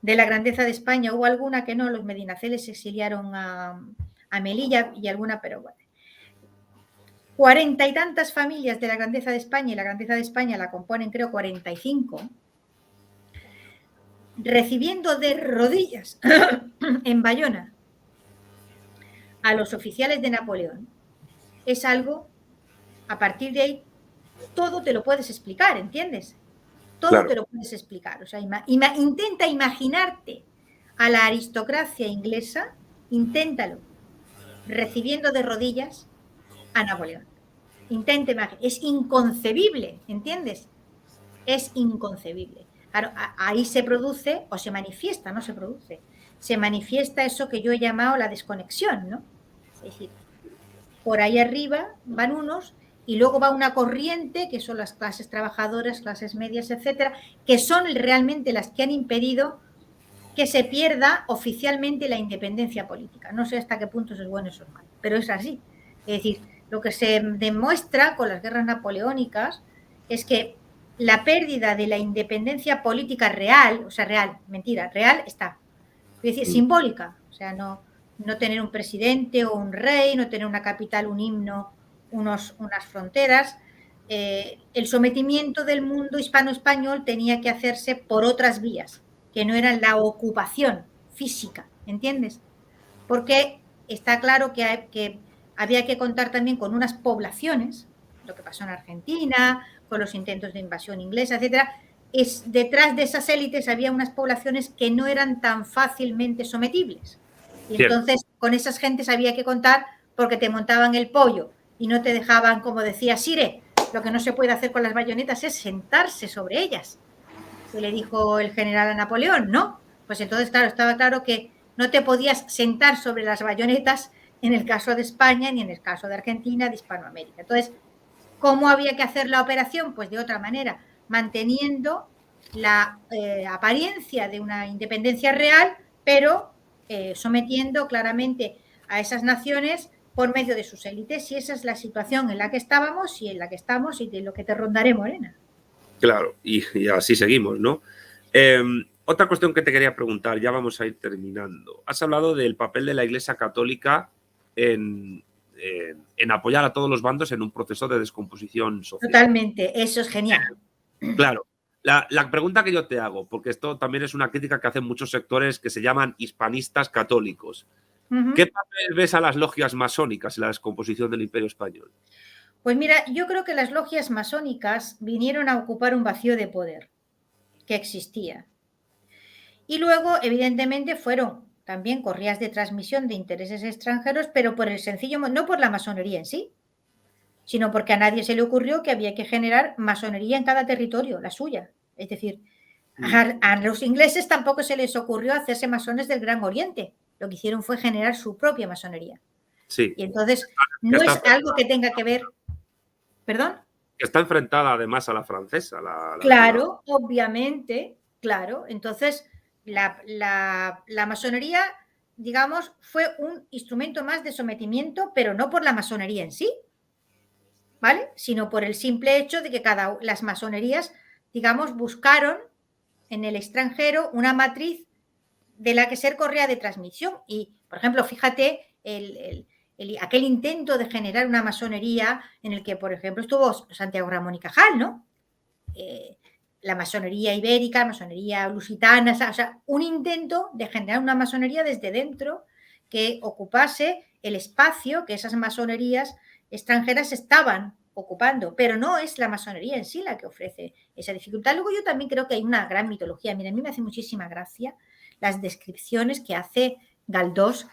de la grandeza de España, hubo alguna que no, los Medinaceles se exiliaron a Melilla y alguna, pero bueno. 40 y tantas familias de la grandeza de España, y la grandeza de España la componen creo 45, recibiendo de rodillas en Bayona a los oficiales de Napoleón, es algo, a partir de ahí, todo te lo puedes explicar, ¿entiendes? Todo claro. Te lo puedes explicar. O sea, intenta imaginarte a la aristocracia inglesa, inténtalo, recibiendo de rodillas a Napoleón. Intenta imaginar. Es inconcebible, ¿entiendes? Es inconcebible. Claro, ahí se produce, o se manifiesta, no se produce, se manifiesta eso que yo he llamado la desconexión, ¿no? Es decir, por ahí arriba van unos y luego va una corriente, que son las clases trabajadoras, clases medias, etcétera, que son realmente las que han impedido que se pierda oficialmente la independencia política. No sé hasta qué punto eso es bueno o eso es malo, pero es así. Es decir, lo que se demuestra con las guerras napoleónicas es que la pérdida de la independencia política real, o sea, real está. Es decir, simbólica, o sea, no tener un presidente o un rey, no tener una capital, un himno, unas fronteras. El sometimiento del mundo hispano-español tenía que hacerse por otras vías, que no eran la ocupación física, ¿entiendes? Porque está claro que había que contar también con unas poblaciones, lo que pasó en Argentina, con los intentos de invasión inglesa, etcétera. Detrás de esas élites había unas poblaciones que no eran tan fácilmente sometibles. Y entonces con esas gentes había que contar porque te montaban el pollo y no te dejaban, como decía Sire, lo que no se puede hacer con las bayonetas es sentarse sobre ellas. Que le dijo el general a Napoleón, ¿no? Pues entonces, claro, estaba claro que no te podías sentar sobre las bayonetas en el caso de España ni en el caso de Argentina, de Hispanoamérica. Entonces, ¿cómo había que hacer la operación? Pues de otra manera, manteniendo la apariencia de una independencia real, pero sometiendo claramente a esas naciones por medio de sus élites. Y esa es la situación en la que estábamos y en la que estamos y de lo que te rondaré, Morena. Claro, y así seguimos, ¿no? Otra cuestión que te quería preguntar, ya vamos a ir terminando. Has hablado del papel de la Iglesia Católica en apoyar a todos los bandos en un proceso de descomposición social. Totalmente, eso es genial. Claro. La pregunta que yo te hago, porque esto también es una crítica que hacen muchos sectores que se llaman hispanistas católicos. ¿Qué papel ves a las logias masónicas en la descomposición del Imperio Español? Pues mira, yo creo que las logias masónicas vinieron a ocupar un vacío de poder que existía. Y luego, evidentemente, fueron también correas de transmisión de intereses extranjeros, pero por el sencillo, no por la masonería en sí, sino porque a nadie se le ocurrió que había que generar masonería en cada territorio, la suya. Es decir, a los ingleses tampoco se les ocurrió hacerse masones del Gran Oriente. Lo que hicieron fue generar su propia masonería. Sí. Y entonces no es algo que tenga que ver. ¿Perdón? Que está enfrentada además a la francesa. Claro, obviamente, claro. Entonces, la masonería, digamos, fue un instrumento más de sometimiento, pero no por la masonería en sí, ¿vale? Sino por el simple hecho de que las masonerías, digamos, buscaron en el extranjero una matriz de la que ser correa de transmisión. Y, por ejemplo, fíjate aquel intento de generar una masonería en el que, por ejemplo, estuvo Santiago Ramón y Cajal, ¿no? La masonería ibérica, masonería lusitana, o sea, un intento de generar una masonería desde dentro que ocupase el espacio que esas masonerías extranjeras estaban ocupando, pero no es la masonería en sí la que ofrece esa dificultad. Luego yo también creo que hay una gran mitología. Mira, a mí me hace muchísima gracia las descripciones que hace Galdós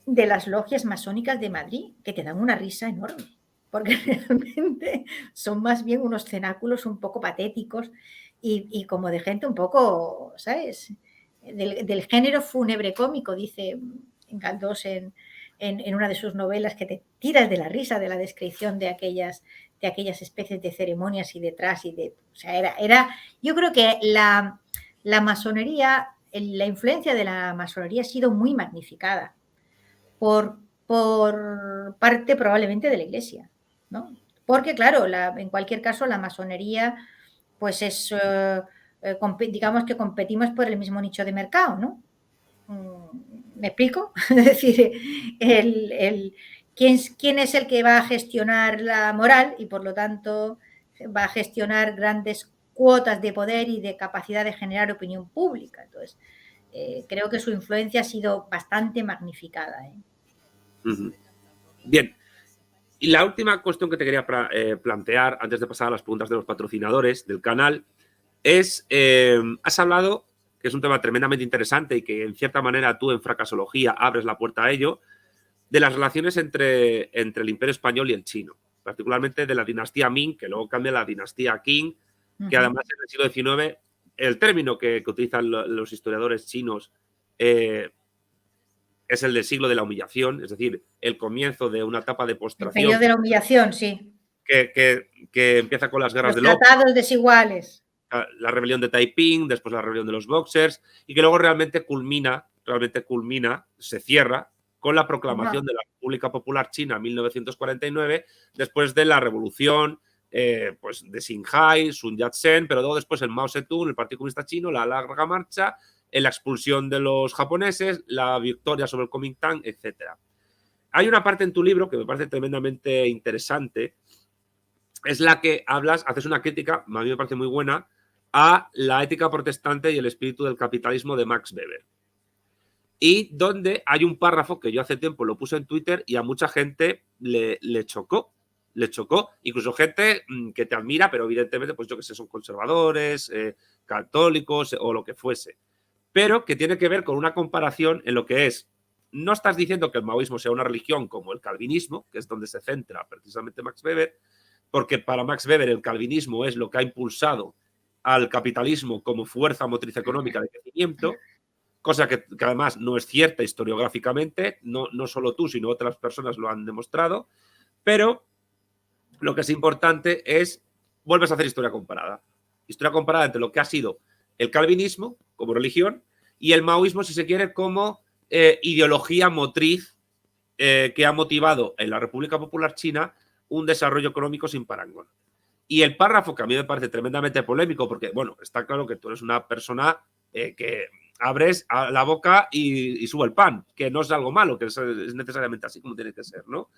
de las logias masónicas de Madrid, que te dan una risa enorme, porque realmente son más bien unos cenáculos un poco patéticos y como de gente un poco, ¿sabes? Del género fúnebre cómico, dice Galdós en una de sus novelas, que te tiras de la risa de la descripción de aquellas especies de ceremonias y detrás o sea, yo creo que la masonería, la influencia de la masonería ha sido muy magnificada por parte probablemente de la Iglesia, ¿no? Porque, claro, en cualquier caso, la masonería, pues es, digamos que competimos por el mismo nicho de mercado, ¿no? ¿Me explico? Es decir, ¿quién es el que va a gestionar la moral y, por lo tanto, va a gestionar grandes cuotas de poder y de capacidad de generar opinión pública? Entonces, creo que su influencia ha sido bastante magnificada, ¿eh? Bien, y la última cuestión que te quería plantear antes de pasar a las preguntas de los patrocinadores del canal es, has hablado, que es un tema tremendamente interesante y que en cierta manera tú en Fracasología abres la puerta a ello, de las relaciones entre el Imperio Español y el chino, particularmente de la dinastía Ming, que luego cambia a la dinastía Qing, que además en el siglo XIX, el término que utilizan los historiadores chinos es el del siglo de la humillación, es decir, el comienzo de una etapa de postración. El periodo de la humillación, sí. Que empieza con las guerras del Los tratados desiguales. La rebelión de Taiping, después la rebelión de los Boxers, y que luego realmente culmina, se cierra con la proclamación de la República Popular China en 1949, después de la revolución pues de Xinhai, Sun Yat-sen, pero luego después el Mao Zedong, el Partido Comunista Chino, la larga marcha, la expulsión de los japoneses, la victoria sobre el Kuomintang, etc. Hay una parte en tu libro que me parece tremendamente interesante, es la que haces una crítica, a mí me parece muy buena, a la ética protestante y el espíritu del capitalismo de Max Weber. Y donde hay un párrafo que yo hace tiempo lo puse en Twitter y a mucha gente le chocó. Le chocó, incluso gente que te admira, pero evidentemente, pues yo que sé, son conservadores, católicos o lo que fuese. Pero que tiene que ver con una comparación en lo que es, no estás diciendo que el maoísmo sea una religión como el calvinismo, que es donde se centra precisamente Max Weber, porque para Max Weber el calvinismo es lo que ha impulsado al capitalismo como fuerza motriz económica de crecimiento, cosa que además no es cierta historiográficamente, no solo tú, sino otras personas lo han demostrado, pero lo que es importante es, vuelves a hacer historia comparada entre lo que ha sido el calvinismo como religión y el maoísmo, si se quiere, como ideología motriz que ha motivado en la República Popular China un desarrollo económico sin parangón. Y el párrafo, que a mí me parece tremendamente polémico, porque, bueno, está claro que tú eres una persona que abres la boca y sube el pan, que no es algo malo, que es necesariamente así como tiene que ser, ¿no?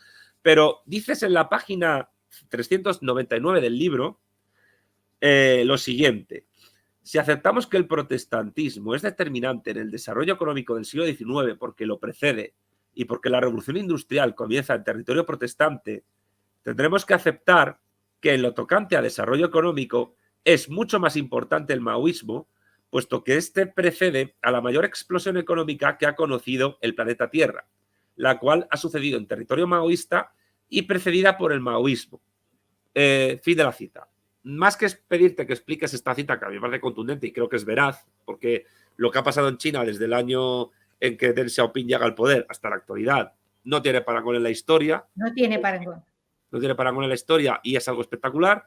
Pero dices en la página 399 del libro lo siguiente: si aceptamos que el protestantismo es determinante en el desarrollo económico del siglo XIX porque lo precede y porque la revolución industrial comienza en territorio protestante, tendremos que aceptar que en lo tocante a desarrollo económico es mucho más importante el maoísmo puesto que este precede a la mayor explosión económica que ha conocido el planeta Tierra, la cual ha sucedido en territorio maoísta y precedida por el maoísmo. Fin de la cita. Más que pedirte que expliques esta cita, que a mí me parece contundente y creo que es veraz, porque lo que ha pasado en China desde el año en que Deng Xiaoping llega al poder hasta la actualidad no tiene parangón en la historia. No tiene parangón. No tiene parangón en la historia y es algo espectacular.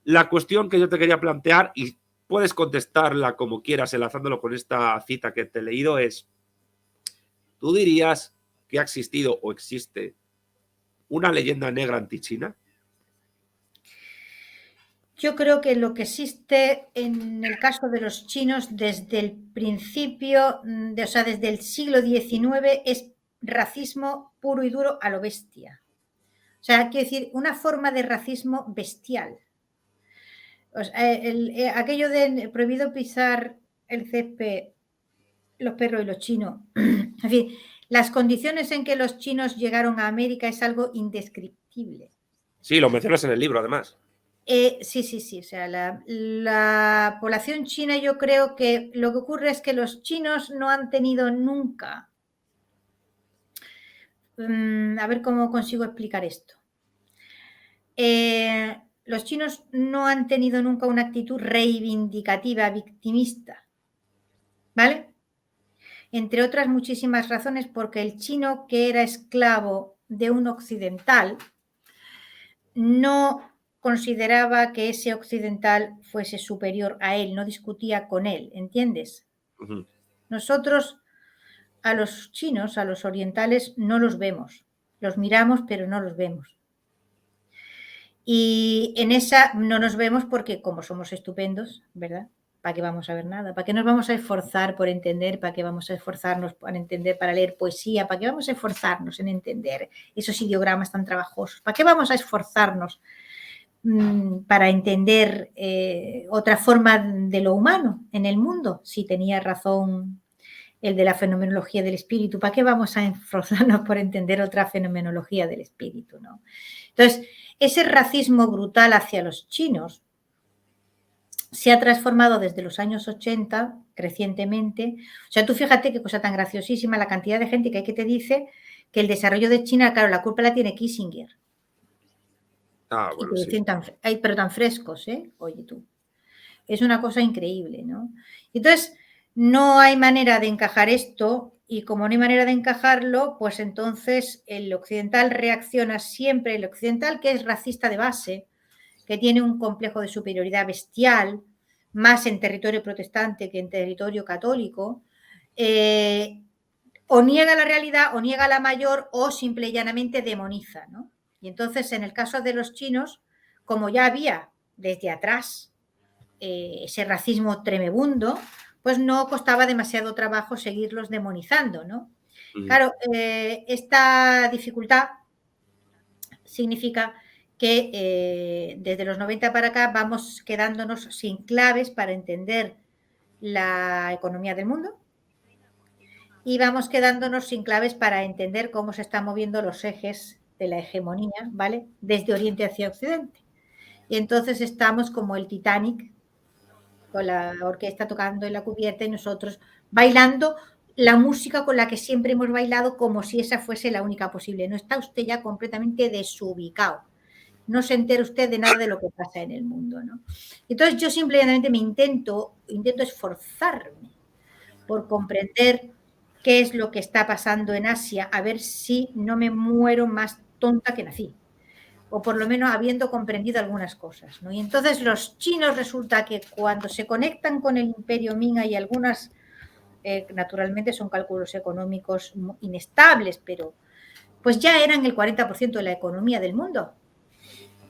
La cuestión que yo te quería plantear, y puedes contestarla como quieras enlazándolo con esta cita que te he leído, es, ¿tú dirías que ha existido o existe una leyenda negra anti-China? Yo creo que lo que existe en el caso de los chinos desde el principio, o sea, desde el siglo XIX, es racismo puro y duro a lo bestia. O sea, quiero decir, una forma de racismo bestial. O sea, aquello de prohibido pisar el césped, los perros y los chinos. En fin, las condiciones en que los chinos llegaron a América es algo indescriptible. Sí, lo mencionas en el libro, además. Sí. O sea, la población china, yo creo que lo que ocurre es que los chinos no han tenido nunca. A ver cómo consigo explicar esto. Los chinos no han tenido nunca una actitud reivindicativa, victimista. ¿Vale? Entre otras muchísimas razones, porque el chino que era esclavo de un occidental no consideraba que ese occidental fuese superior a él, no discutía con él, ¿entiendes? Uh-huh. Nosotros a los chinos, a los orientales, no los vemos. Los miramos, pero no los vemos. Y en esa no nos vemos porque como somos estupendos, ¿verdad? ¿Para qué vamos a ver nada? ¿Para qué nos vamos a esforzar por entender? ¿Para qué vamos a esforzarnos por entender, para leer poesía? ¿Para qué vamos a esforzarnos en entender esos ideogramas tan trabajosos? ¿Para qué vamos a esforzarnos para entender otra forma de lo humano en el mundo? Si tenía razón el de la fenomenología del espíritu, ¿para qué vamos a esforzarnos por entender otra fenomenología del espíritu, ¿no? Entonces, ese racismo brutal hacia los chinos se ha transformado desde los años 80 crecientemente. O sea, tú fíjate qué cosa tan graciosísima la cantidad de gente que hay que te dice que el desarrollo de China, claro, la culpa la tiene Kissinger. Ah, bueno, sí. Pero tan frescos, ¿eh? Oye tú. Es una cosa increíble, ¿no? Entonces, no hay manera de encajar esto y como no hay manera de encajarlo, pues entonces el occidental reacciona siempre, el occidental que es racista de base, que tiene un complejo de superioridad bestial, más en territorio protestante que en territorio católico, o niega la realidad, o niega la mayor, o simple y llanamente demoniza, ¿no? Y entonces, en el caso de los chinos, como ya había desde atrás ese racismo tremebundo, pues no costaba demasiado trabajo seguirlos demonizando, ¿no? Claro, esta dificultad significa que desde los 90 para acá vamos quedándonos sin claves para entender la economía del mundo y vamos quedándonos sin claves para entender cómo se están moviendo los ejes de la hegemonía, ¿vale? Desde Oriente hacia Occidente. Y entonces estamos como el Titanic, con la orquesta tocando en la cubierta y nosotros bailando la música con la que siempre hemos bailado como si esa fuese la única posible. No está usted ya completamente desubicado. No se entera usted de nada de lo que pasa en el mundo, ¿no? Entonces yo simplemente me intento esforzarme por comprender qué es lo que está pasando en Asia, a ver si no me muero más tonta que nací, o por lo menos habiendo comprendido algunas cosas, ¿no? Y entonces los chinos resulta que cuando se conectan con el imperio Ming y algunas, naturalmente son cálculos económicos inestables, pero pues ya eran el 40% de la economía del mundo,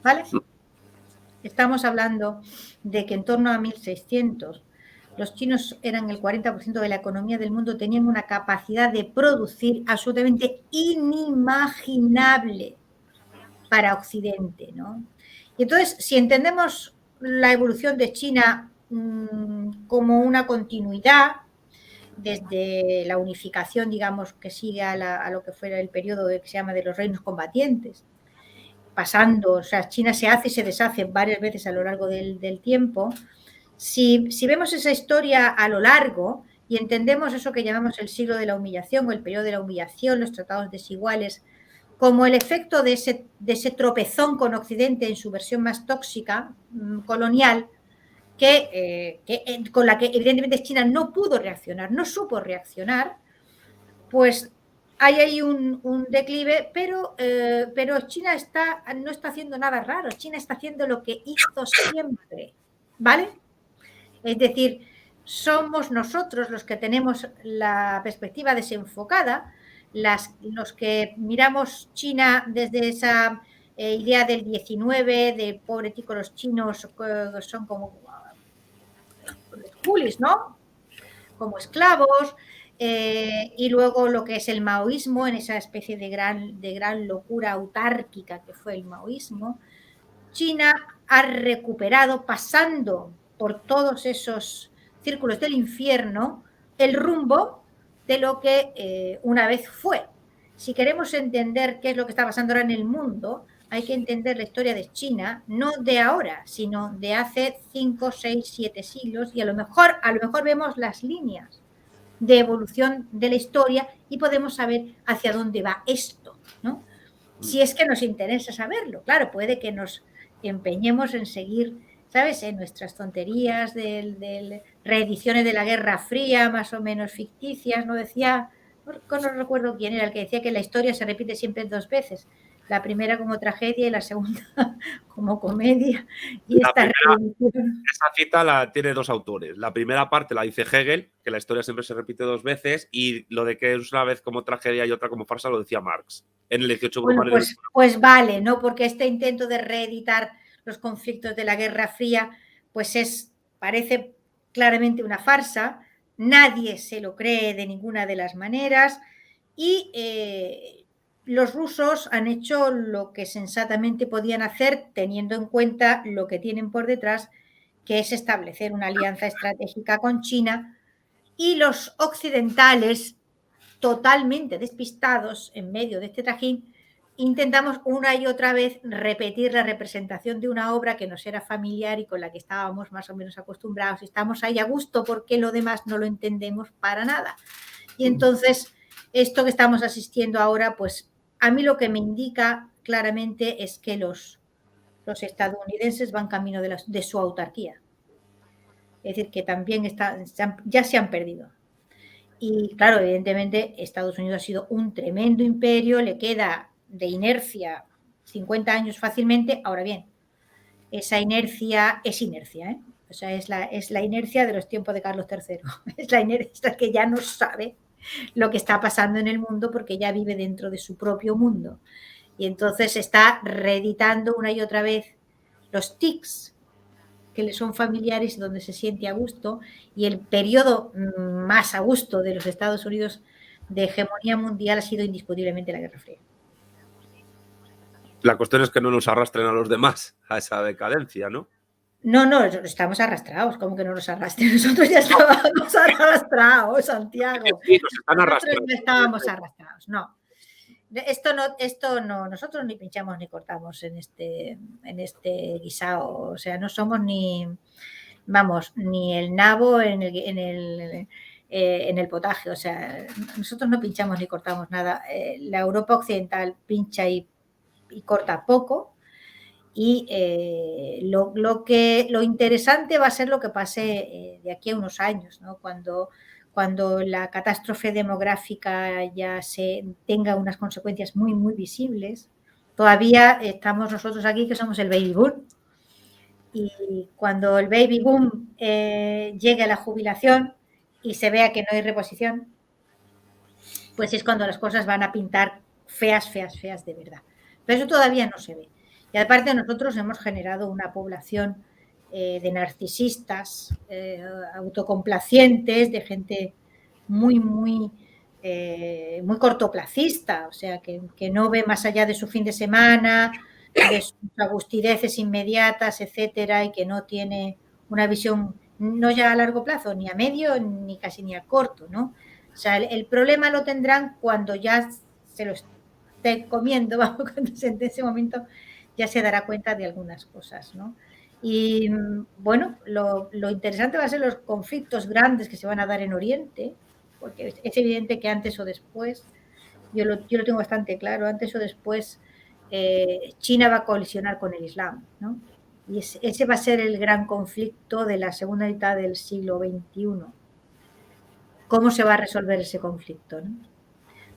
¿vale? Estamos hablando de que en torno a 1600 los chinos eran el 40% de la economía del mundo, tenían una capacidad de producir absolutamente inimaginable para Occidente, ¿no? Y entonces, si entendemos la evolución de China como una continuidad desde la unificación, digamos, que sigue a lo que fuera el periodo que se llama de los reinos combatientes, pasando, o sea, China se hace y se deshace varias veces a lo largo del tiempo. Si vemos esa historia a lo largo y entendemos eso que llamamos el siglo de la humillación o el periodo de la humillación, los tratados desiguales, como el efecto de ese tropezón con Occidente en su versión más tóxica, colonial, con la que evidentemente China no pudo reaccionar, no supo reaccionar, pues hay ahí un declive, pero China no está haciendo nada raro, China está haciendo lo que hizo siempre, ¿vale? Es decir, somos nosotros los que tenemos la perspectiva desenfocada, los que miramos China desde esa idea del 19, de pobre tico, los chinos son como coolies, ¿no? Como esclavos, y luego lo que es el maoísmo, en esa especie de gran locura autárquica que fue el maoísmo. China ha recuperado, pasando por todos esos círculos del infierno, el rumbo de lo que una vez fue. Si queremos entender qué es lo que está pasando ahora en el mundo, hay que entender la historia de China, no de ahora, sino de hace 5, 6, 7 siglos, y a lo mejor vemos las líneas de evolución de la historia y podemos saber hacia dónde va esto, ¿no? Si es que nos interesa saberlo. Claro, puede que nos empeñemos en seguir, ¿sabes?, en nuestras tonterías de reediciones de la Guerra Fría, más o menos ficticias, ¿no? Decía, no recuerdo quién era el que decía que la historia se repite siempre 2 veces. La primera como tragedia y la segunda como comedia. Y esta reedición... Esa cita la tiene 2 autores. La primera parte la dice Hegel, que la historia siempre se repite 2 veces, y lo de que es una vez como tragedia y otra como farsa lo decía Marx en el 18 Bueno, Brumario. pues vale, ¿no? Porque este intento de reeditar los conflictos de la Guerra Fría, pues parece claramente una farsa, nadie se lo cree de ninguna de las maneras, y los rusos han hecho lo que sensatamente podían hacer, teniendo en cuenta lo que tienen por detrás, que es establecer una alianza estratégica con China, y los occidentales, totalmente despistados en medio de este trajín, intentamos una y otra vez repetir la representación de una obra que nos era familiar y con la que estábamos más o menos acostumbrados, y estamos ahí a gusto porque lo demás no lo entendemos para nada. Y entonces, esto que estamos asistiendo ahora, pues a mí lo que me indica claramente es que los estadounidenses van camino de su autarquía. Es decir, que también ya se han perdido. Y claro, evidentemente Estados Unidos ha sido un tremendo imperio, le queda de inercia 50 años fácilmente. Ahora bien, esa inercia es inercia, ¿eh? O sea, es la inercia de los tiempos de Carlos III. Es la inercia que ya no sabe lo que está pasando en el mundo porque ya vive dentro de su propio mundo. Y entonces está reeditando una y otra vez los tics que le son familiares y donde se siente a gusto, y el periodo más a gusto de los Estados Unidos de hegemonía mundial ha sido indiscutiblemente la Guerra Fría. La cuestión es que no nos arrastren a los demás a esa decadencia, ¿no? No, estamos arrastrados, ¿cómo que no nos arrastren? Nosotros ya estábamos arrastrados, Santiago. Sí, nos están arrastrando. Nosotros ya estábamos arrastrados, no. Esto no, nosotros ni pinchamos ni cortamos en este guisado, o sea, no somos ni el nabo en el potaje, o sea, nosotros no pinchamos ni cortamos nada. La Europa occidental pincha y corta poco, y lo interesante va a ser lo que pase de aquí a unos años, ¿no? Cuando la catástrofe demográfica ya tenga unas consecuencias muy, muy visibles. Todavía estamos nosotros aquí que somos el baby boom, y cuando el baby boom llegue a la jubilación y se vea que no hay reposición, pues es cuando las cosas van a pintar feas, feas, feas de verdad. Pero eso todavía no se ve. Y aparte nosotros hemos generado una población de narcisistas, autocomplacientes, de gente muy, muy, muy cortoplacista, o sea, que no ve más allá de su fin de semana, de sus agustideces inmediatas, etcétera, y que no tiene una visión no ya a largo plazo, ni a medio, ni casi ni a corto, ¿no? O sea, el problema lo tendrán cuando ya se lo esté comiendo, cuando en ese momento ya se dará cuenta de algunas cosas, ¿no? Y bueno, lo interesante va a ser los conflictos grandes que se van a dar en Oriente, porque es evidente que antes o después, yo lo tengo bastante claro, antes o después China va a colisionar con el Islam, ¿no? Y ese va a ser el gran conflicto de la segunda mitad del siglo XXI. ¿Cómo se va a resolver ese conflicto, ¿no?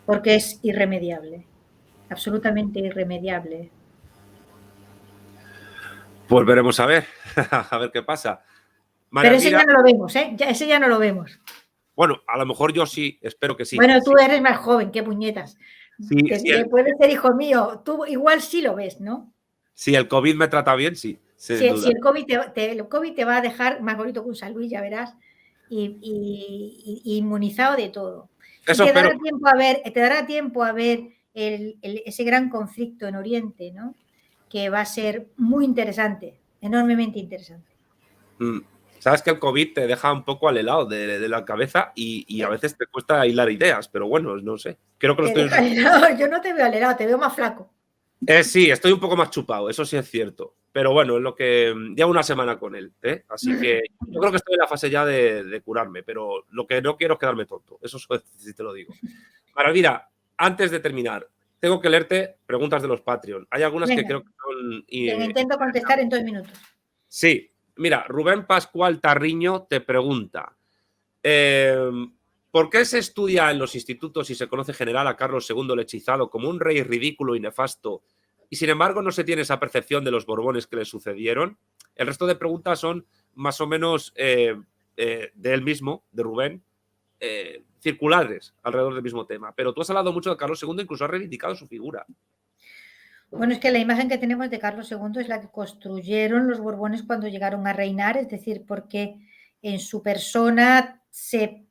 Porque es irremediable, absolutamente irremediable. Pues veremos a ver, a ver qué pasa. Pero María ese ya Elvira, no lo vemos, ¿eh? Ese ya no lo vemos. bueno, a lo mejor yo sí, espero que sí. Bueno, Sí, tú eres más joven, qué puñetas. sí, Te diré, puede ser hijo mío. Tú igual sí lo ves, ¿no? si el COVID me trata bien, sí, sin Si duda. el COVID te va a dejar más bonito que un San Luis, ya verás, y inmunizado de todo. Y Eso espero. te dará tiempo a ver ese gran conflicto en Oriente, ¿no? Que va a ser muy interesante, enormemente interesante. Sabes que el COVID te deja un poco al helado de la cabeza y a veces te cuesta hilar ideas, pero bueno, no sé. Creo que lo Te estoy. deja alerado. Yo no te veo alerado, te veo más flaco. Sí, estoy un poco más chupado, eso sí es cierto. Pero bueno, es lo que. Llevo una semana con él, ¿eh? Así que yo creo que estoy en la fase ya de curarme, pero lo que no quiero es quedarme tonto. Eso sí te lo digo. Ahora, mira, antes de terminar, tengo que leerte preguntas de los Patreon. Hay algunas que Venga, creo que son. venga, intento contestar en 2 minutos. Sí, mira, Rubén Pascual Tarriño te pregunta. ¿Por qué se estudia en los institutos y se conoce general a Carlos II el hechizado como un rey ridículo y nefasto y sin embargo no se tiene esa percepción de los Borbones que le sucedieron? El resto de preguntas son más o menos de él mismo, de Rubén, circulares alrededor del mismo tema. Pero tú has hablado mucho de Carlos II, incluso has reivindicado su figura. Bueno, es que la imagen que tenemos de Carlos II es la que construyeron los Borbones cuando llegaron a reinar, es decir, porque en su persona se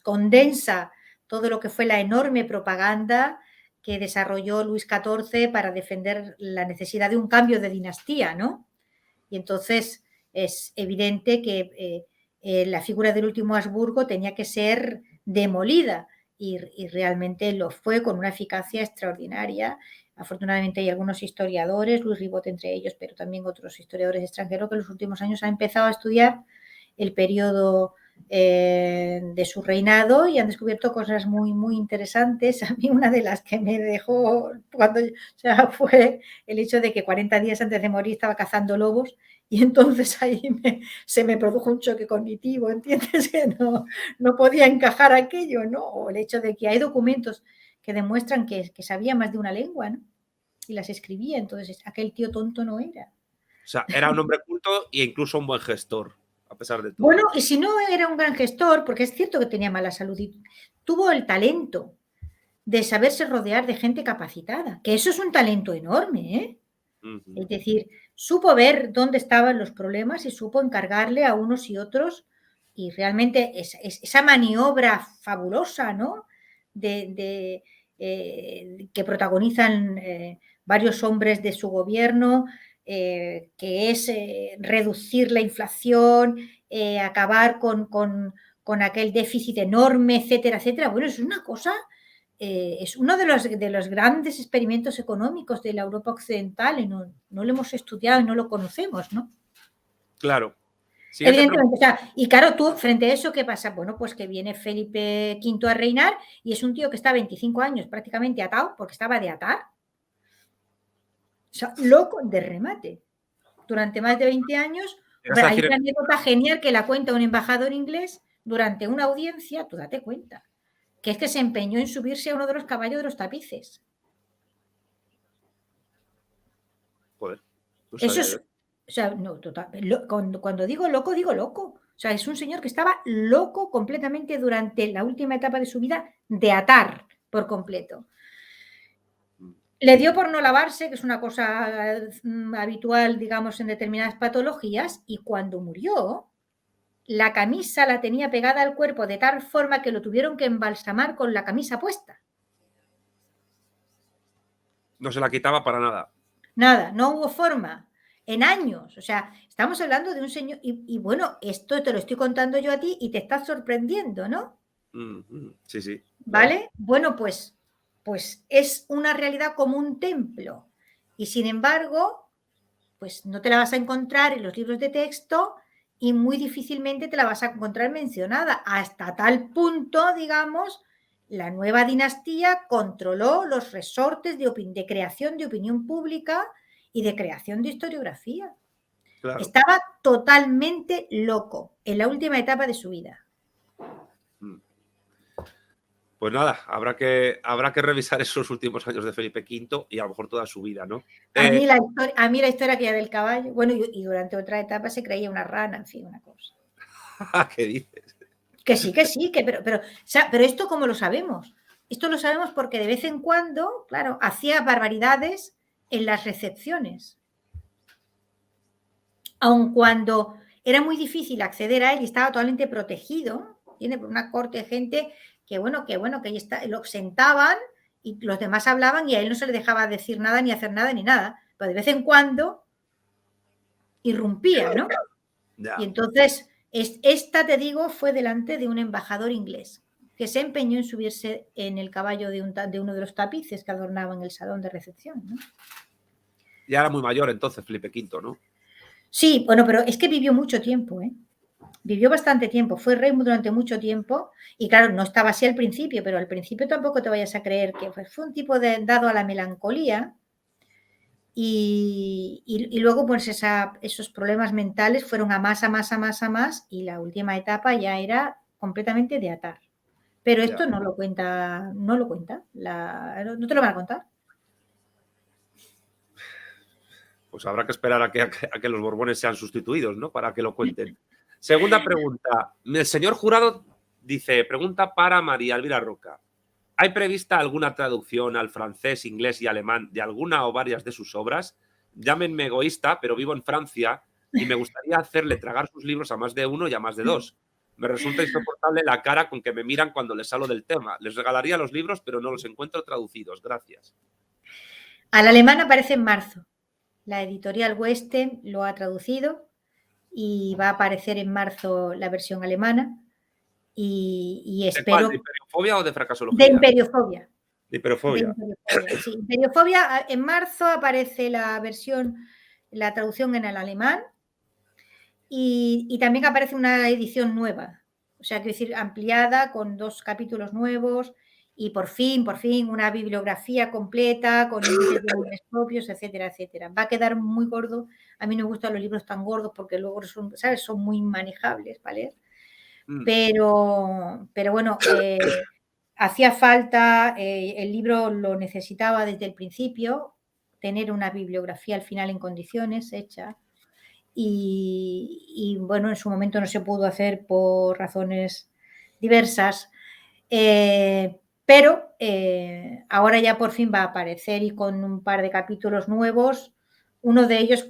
condensa todo lo que fue la enorme propaganda que desarrolló Luis XIV para defender la necesidad de un cambio de dinastía, ¿no? Y entonces es evidente que la figura del último Habsburgo tenía que ser demolida y realmente lo fue con una eficacia extraordinaria. Afortunadamente hay algunos historiadores, Luis Ribot entre ellos, pero también otros historiadores extranjeros que en los últimos años han empezado a estudiar el periodo de su reinado y han descubierto cosas muy, muy interesantes. A mí una de las que me dejó cuando, o sea, fue el hecho de que 40 días antes de morir estaba cazando lobos y entonces ahí se me produjo un choque cognitivo, ¿entiendes? Que no podía encajar aquello, ¿no? O el hecho de que hay documentos que demuestran que sabía más de una lengua, ¿no? Y las escribía, entonces aquel tío tonto no era. O sea, era un hombre culto e incluso un buen gestor, a pesar de todo. Bueno, y si no era un gran gestor, porque es cierto que tenía mala salud, y tuvo el talento de saberse rodear de gente capacitada, que eso es un talento enorme, ¿eh? Es decir, supo ver dónde estaban los problemas y supo encargarle a unos y otros y realmente esa maniobra fabulosa, ¿no? Que protagonizan varios hombres de su gobierno, que es reducir la inflación, acabar con aquel déficit enorme, etcétera, etcétera. Bueno, es una cosa es uno de los grandes experimentos económicos de la Europa occidental y no lo hemos estudiado y no lo conocemos, ¿no? Claro. Siguiente pregunta. Evidentemente, o sea, y claro, tú frente a eso, ¿qué pasa? Bueno, pues que viene Felipe V a reinar y es un tío que está 25 años prácticamente atado, porque estaba de atar, o sea, loco de remate. Durante más de 20 años, hay una anécdota genial que la cuenta un embajador inglés durante una audiencia, tú date cuenta, que es que se empeñó en subirse a uno de los caballos de los tapices. Joder, no Eso sabía es, yo. o sea, no, total, cuando digo loco, digo loco. O sea, es un señor que estaba loco completamente durante la última etapa de su vida de atar por completo. Le dio por no lavarse, que es una cosa habitual, digamos, en determinadas patologías, y cuando murió, la camisa la tenía pegada al cuerpo de tal forma que lo tuvieron que embalsamar con la camisa puesta. No se la quitaba para nada. Nada, no hubo forma. En años. O sea, estamos hablando de un señor. Y bueno, esto te lo estoy contando yo a ti y te estás sorprendiendo, ¿no? Sí, sí. Claro. ¿Vale? Bueno, pues es una realidad como un templo. Y sin embargo, pues no te la vas a encontrar en los libros de texto y muy difícilmente te la vas a encontrar mencionada. Hasta tal punto, digamos, la nueva dinastía controló los resortes de creación de opinión pública y de creación de historiografía. Claro. Estaba totalmente loco en la última etapa de su vida. Pues nada, habrá que revisar esos últimos años de Felipe V y a lo mejor toda su vida, ¿no? A mí la historia aquella del caballo, bueno, y durante otra etapa se creía una rana, en fin, una cosa. ¿Qué dices? Que sí, pero esto ¿cómo lo sabemos? Esto lo sabemos porque de vez en cuando, claro, hacía barbaridades en las recepciones. Aun cuando era muy difícil acceder a él y estaba totalmente protegido, tiene una corte de gente que lo sentaban y los demás hablaban y a él no se le dejaba decir nada, ni hacer nada, ni nada. Pero de vez en cuando irrumpía, ¿no? Ya. Y entonces, esta, te digo, fue delante de un embajador inglés que se empeñó en subirse en el caballo de uno de los tapices que adornaban el salón de recepción, ¿no? Ya era muy mayor entonces Felipe V, ¿no? Sí, bueno, pero es que vivió mucho tiempo, ¿eh? Vivió bastante tiempo, fue rey durante mucho tiempo y claro, no estaba así al principio, pero al principio tampoco te vayas a creer que fue un tipo dado a la melancolía y luego pues esos problemas mentales fueron a más y la última etapa ya era completamente de atar. Pero esto Ya. no lo cuenta, no te lo van a contar. Pues habrá que esperar a que los Borbones sean sustituidos, ¿no? Para que lo cuenten. Segunda pregunta. El señor Jurado dice, pregunta para María Elvira Roca. ¿Hay prevista alguna traducción al francés, inglés y alemán de alguna o varias de sus obras? Llámenme egoísta, pero vivo en Francia y me gustaría hacerle tragar sus libros a más de uno y a más de dos. Me resulta insoportable la cara con que me miran cuando les hablo del tema. Les regalaría los libros, pero no los encuentro traducidos. Gracias. Al alemán aparece en marzo. La editorial Western lo ha traducido y va a aparecer en marzo la versión alemana. Y espero. ¿De Imperiofobia o de Fracasología? De Imperiofobia. De Imperiofobia. Sí, Imperiofobia, en marzo aparece la traducción en el alemán y también aparece una edición nueva, o sea, quiero decir, ampliada con 2 capítulos nuevos y por fin una bibliografía completa con índices de autores propios, etcétera, etcétera. Va a quedar muy gordo. A mí no me gustan los libros tan gordos porque luego son, ¿sabes? Son muy manejables para leer. Pero bueno, hacía falta, el libro lo necesitaba desde el principio, tener una bibliografía al final en condiciones hecha. Y bueno, en su momento no se pudo hacer por razones diversas, pero ahora ya por fin va a aparecer y con un par de capítulos nuevos, uno de ellos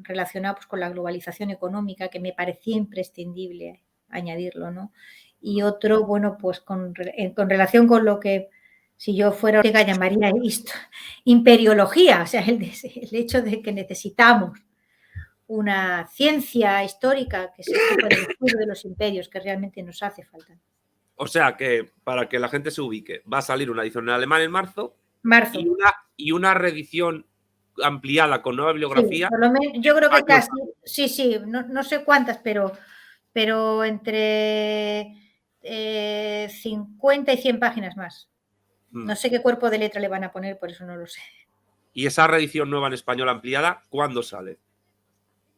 relacionado pues, con la globalización económica, que me parecía imprescindible añadirlo, ¿no? Y otro, bueno, pues con relación con lo que si yo fuera Ortega llamaría imperiología, o sea, el hecho de que necesitamos una ciencia histórica que se ocupe del estudio de los imperios, que realmente nos hace falta. O sea que, para que la gente se ubique, va a salir una edición en alemán en marzo. Y una reedición ampliada con nueva bibliografía. Sí, por lo menos, yo creo que casi, sí, no sé cuántas, pero entre 50 y 100 páginas más. No sé qué cuerpo de letra le van a poner, por eso no lo sé. ¿Y esa reedición nueva en español ampliada, cuándo sale?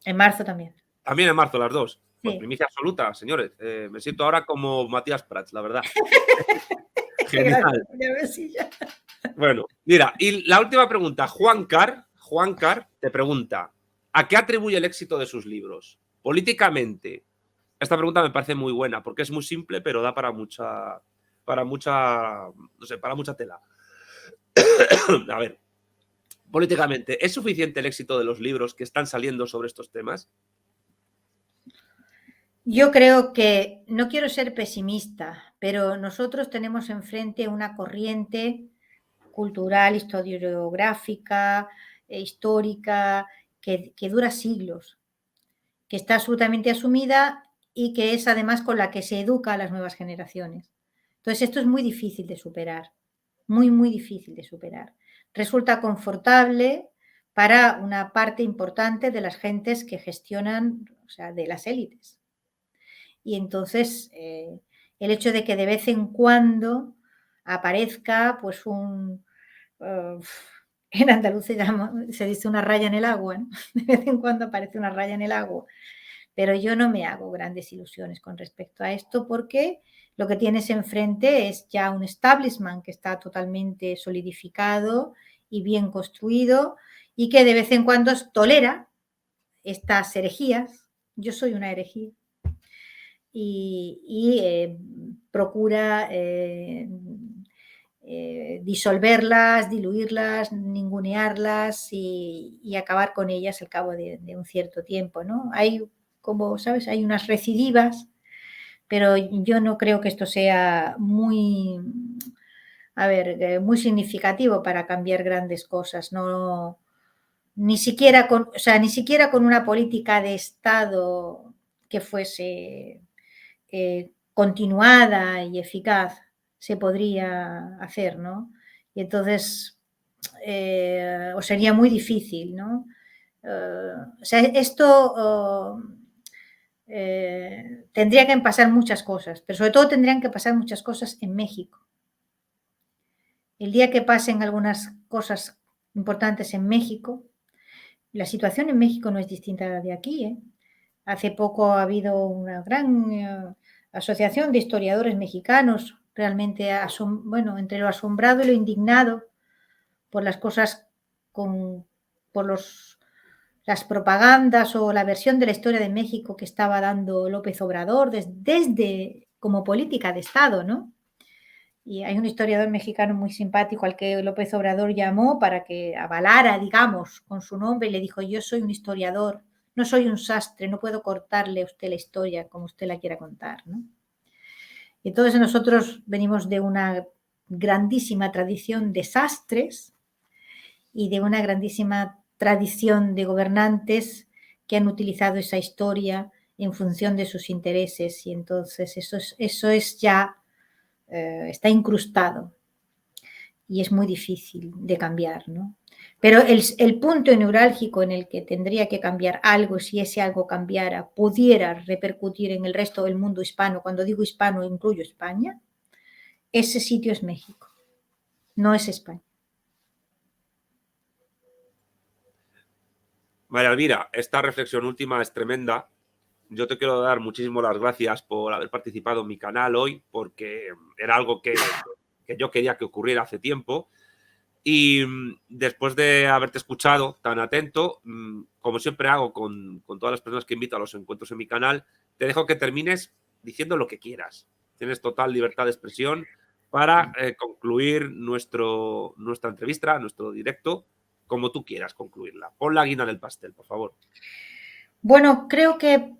En marzo también. También en marzo las dos. Pues Sí. primicia absoluta, señores. Me siento ahora como Matías Prats, la verdad. Genial. Bueno, mira, y la última pregunta. Juan Carr te pregunta, ¿a qué atribuye el éxito de sus libros? Políticamente. Esta pregunta me parece muy buena porque es muy simple, pero da para mucha tela. A ver, políticamente, ¿es suficiente el éxito de los libros que están saliendo sobre estos temas? Yo creo que, no quiero ser pesimista, pero nosotros tenemos enfrente una corriente cultural, historiográfica, histórica, que dura siglos, que está absolutamente asumida y que es además con la que se educa a las nuevas generaciones. Entonces, esto es muy difícil de superar, muy difícil de superar. Resulta confortable para una parte importante de las gentes que gestionan, o sea, de las élites. Y entonces, el hecho de que de vez en cuando aparezca, pues, en andaluz se dice una raya en el agua, ¿no? De vez en cuando aparece una raya en el agua, pero yo no me hago grandes ilusiones con respecto a esto, porque lo que tienes enfrente es ya un establishment que está totalmente solidificado y bien construido, y que de vez en cuando tolera estas herejías. Yo soy una herejía. Y procura disolverlas, diluirlas, ningunearlas y acabar con ellas al cabo de un cierto tiempo, ¿no? Hay, como sabes, hay unas recidivas, pero yo no creo que esto sea muy, a ver, muy significativo para cambiar grandes cosas, no, ni siquiera con una política de Estado que fuese continuada y eficaz se podría hacer, ¿no? Y entonces, o sería muy difícil, ¿no? O sea, esto tendría que pasar muchas cosas, pero sobre todo tendrían que pasar muchas cosas en México. El día que pasen algunas cosas importantes en México, la situación en México no es distinta a la de aquí, ¿eh? Hace poco ha habido una gran asociación de historiadores mexicanos, realmente, bueno, entre lo asombrado y lo indignado por las cosas, por las propagandas o la versión de la historia de México que estaba dando López Obrador desde como política de Estado, ¿no? Y hay un historiador mexicano muy simpático al que López Obrador llamó para que avalara, digamos, con su nombre, y le dijo: yo soy un historiador, no soy un sastre, no puedo cortarle a usted la historia como usted la quiera contar, ¿no? Y entonces nosotros venimos de una grandísima tradición de sastres y de una grandísima tradición de gobernantes que han utilizado esa historia en función de sus intereses, y entonces eso es ya está incrustado y es muy difícil de cambiar, ¿no? Pero el punto neurálgico en el que tendría que cambiar algo, si ese algo cambiara, pudiera repercutir en el resto del mundo hispano, cuando digo hispano incluyo España, ese sitio es México, no es España. María Elvira, esta reflexión última es tremenda. Yo te quiero dar muchísimas las gracias por haber participado en mi canal hoy, porque era algo que yo quería que ocurriera hace tiempo. Y después de haberte escuchado tan atento, como siempre hago con todas las personas que invito a los encuentros en mi canal, te dejo que termines diciendo lo que quieras. Tienes total libertad de expresión para concluir nuestra entrevista, nuestro directo, como tú quieras concluirla. Pon la guinda en el pastel, por favor. Bueno, creo que,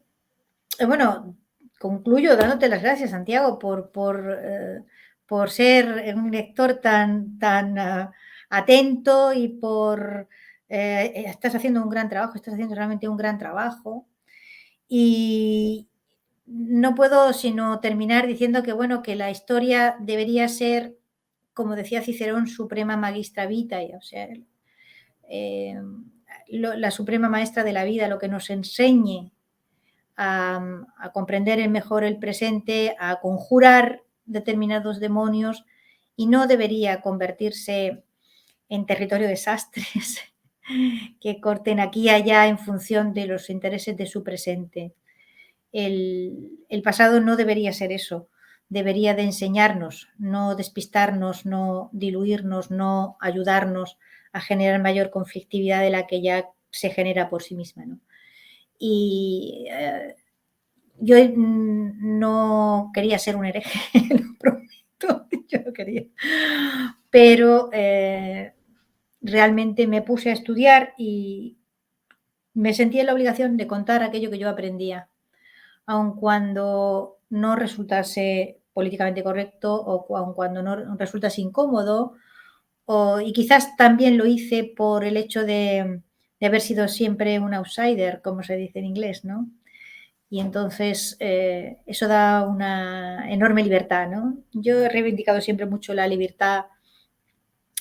bueno, concluyo dándote las gracias, Santiago, por ser un lector tan atento y estás haciendo un gran trabajo, estás haciendo realmente un gran trabajo. Y no puedo sino terminar diciendo que, bueno, que la historia debería ser, como decía Cicerón, suprema magistra vitae, o sea, la suprema maestra de la vida, lo que nos enseñe a comprender mejor el presente, a conjurar determinados demonios, y no debería convertirse en territorio de sastres que corten aquí y allá en función de los intereses de su presente. El pasado no debería ser eso, debería de enseñarnos, no despistarnos, no diluirnos, no ayudarnos a generar mayor conflictividad de la que ya se genera por sí misma, ¿no? Y yo no quería ser un hereje, lo prometo, yo no quería, pero realmente me puse a estudiar y me sentí en la obligación de contar aquello que yo aprendía, aun cuando no resultase políticamente correcto o aun cuando no resultase incómodo, y quizás también lo hice por el hecho de haber sido siempre un outsider, como se dice en inglés, ¿no? Y entonces eso da una enorme libertad, ¿no? Yo he reivindicado siempre mucho la libertad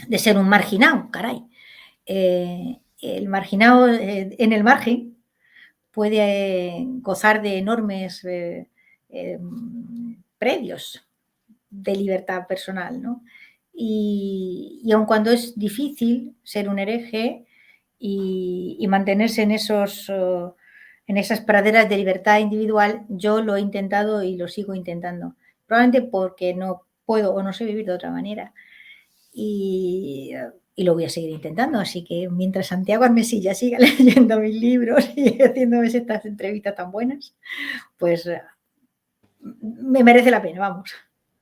de ser un marginado, caray. el marginado en el margen puede gozar de enormes predios de libertad personal, ¿no? Y aun cuando es difícil ser un hereje y mantenerse en esas praderas de libertad individual, yo lo he intentado y lo sigo intentando. Probablemente porque no puedo o no sé vivir de otra manera. Y lo voy a seguir intentando. Así que mientras Santiago Armesilla siga leyendo mis libros y haciéndome estas entrevistas tan buenas, pues me merece la pena, vamos.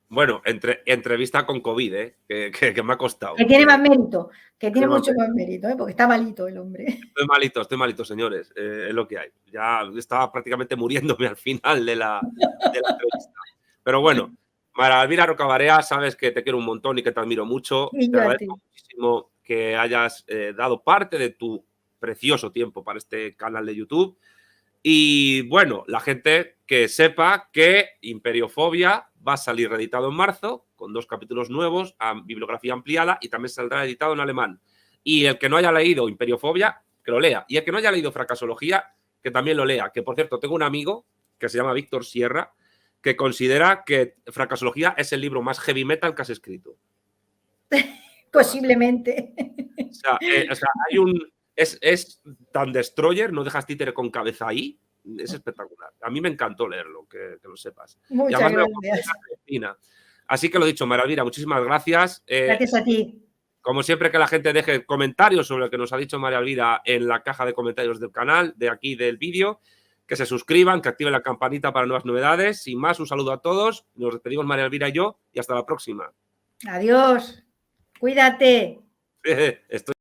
Bueno, entrevista con COVID, que me ha costado. Que tiene más mérito, que tiene mucho más mérito, porque está malito el hombre. Estoy malito, señores. Es lo que hay. Ya estaba prácticamente muriéndome al final de la entrevista. Pero bueno, María Elvira Rocabarea, sabes que te quiero un montón y que te admiro mucho. Y Te yo a ti. agradezco muchísimo que hayas dado parte de tu precioso tiempo para este canal de YouTube. Y bueno, la gente que sepa que Imperiofobia va a salir reeditado en marzo con 2 capítulos nuevos, a bibliografía ampliada, y también saldrá editado en alemán. Y el que no haya leído Imperiofobia, que lo lea. Y el que no haya leído Fracasología, que también lo lea. Que por cierto, tengo un amigo que se llama Víctor Sierra, que considera que Fracasología es el libro más heavy metal que has escrito. Posiblemente. O sea, hay un... Es tan destroyer, no dejas títere con cabeza ahí. Es espectacular. A mí me encantó leerlo, que lo sepas. Muchas gracias. Así que lo dicho, María Elvira, muchísimas gracias. Gracias a ti. Como siempre, que la gente deje comentarios sobre lo que nos ha dicho María Elvira en la caja de comentarios del canal, de aquí del vídeo, que se suscriban, que activen la campanita para nuevas novedades. Sin más, un saludo a todos. Nos despedimos María Elvira y yo, y hasta la próxima. Adiós. Cuídate. Estoy